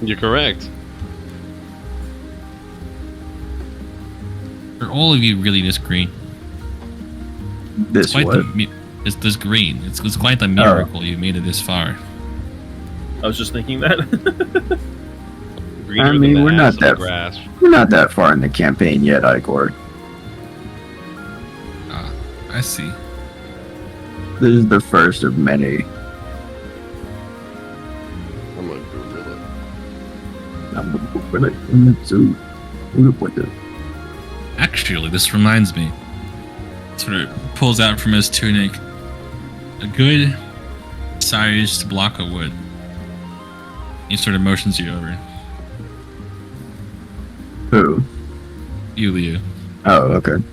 You're correct. Are all of you really this green? This Quite what? this green. It's quite a miracle you made it this far. I was just thinking that. Greener I than mean, the we're ass not on the that grass. we're not that far in the campaign yet, Igor. I see. This is the first of many. I'm gonna Google it. I'm gonna put it in the zoo. I'm gonna put it. Actually, this reminds me. Sort of pulls out from his tunic a good sized block of wood. He sort of motions you over. Who? You, Leo. Oh, okay.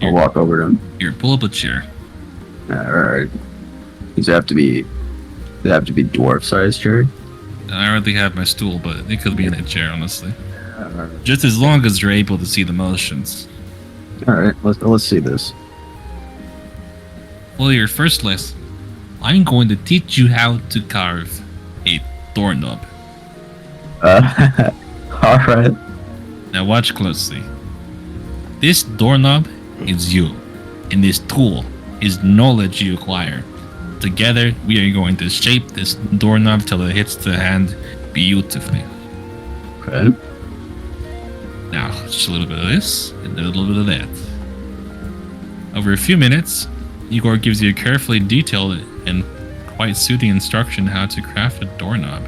I'll walk over to him. Here, pull up a chair. Alright. Does it have to be dwarf-sized chair? I already have my stool, but it could be in a chair, honestly. Just as long as you're able to see the motions. Alright, let's see this. Well, your first lesson. I'm going to teach you how to carve a doorknob. Alright. Now watch closely. This doorknob is you, and this tool is knowledge you acquire. Together, we are going to shape this doorknob till it hits the hand beautifully. Okay. Now, just a little bit of this, and a little bit of that. Over a few minutes, Igor gives you a carefully detailed and quite soothing instruction how to craft a doorknob.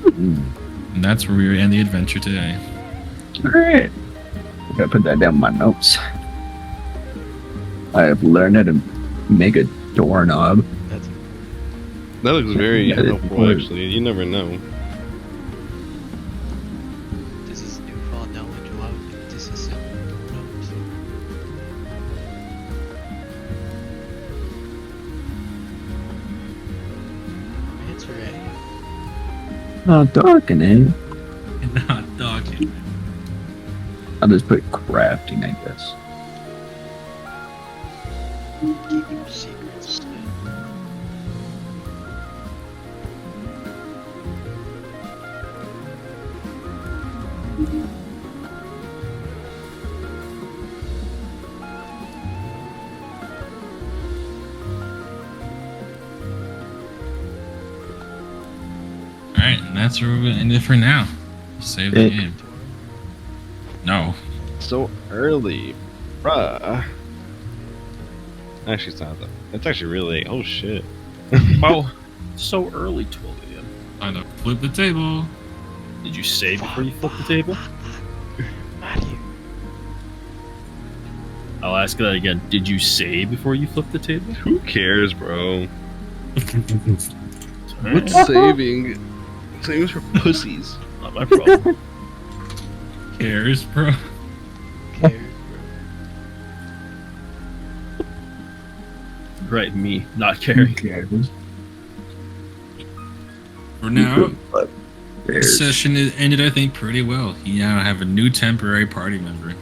And that's where we end the adventure today. Alright. I gotta put that down in my notes. I have learned how to make a doorknob. That's That looks very Yeah, helpful, actually. You never know. this is newfound knowledge allowed to disassemble doorknobs. Answer A. Not darkening. Not talking. I'll just put crafting, I guess. Keep your secrets. Alright, and that's where we're going to end it for now. Save the game. No. So early. Bruh. Actually, it's not that. It's actually really late. Oh, shit. Wow. So early, 12 a.m. Time to flip the table. Did you save before you flipped the table? How do you? I'll ask that again. Did you save before you flipped the table? Who cares, bro? Alright. What's saving? Saving's for pussies. Not my problem. Cares, bro. Cares, bro. Right, me not caring. For now, But the there's session is ended, I think, pretty well. You now have a new temporary party member.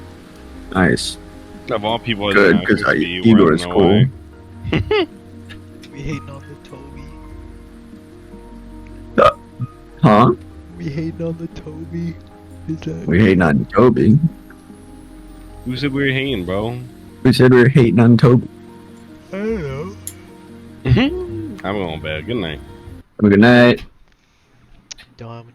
nice. Of all people, I Good, didn't because actually see you, Igor I is don't know cool. why. We hating on the Toby. Huh? We hating on the Toby. Is that We hating on Toby. Who said we were hating, bro? We said we were hating on Toby. I don't know. I'm going to bed. Good night. Have a good night. Dominic.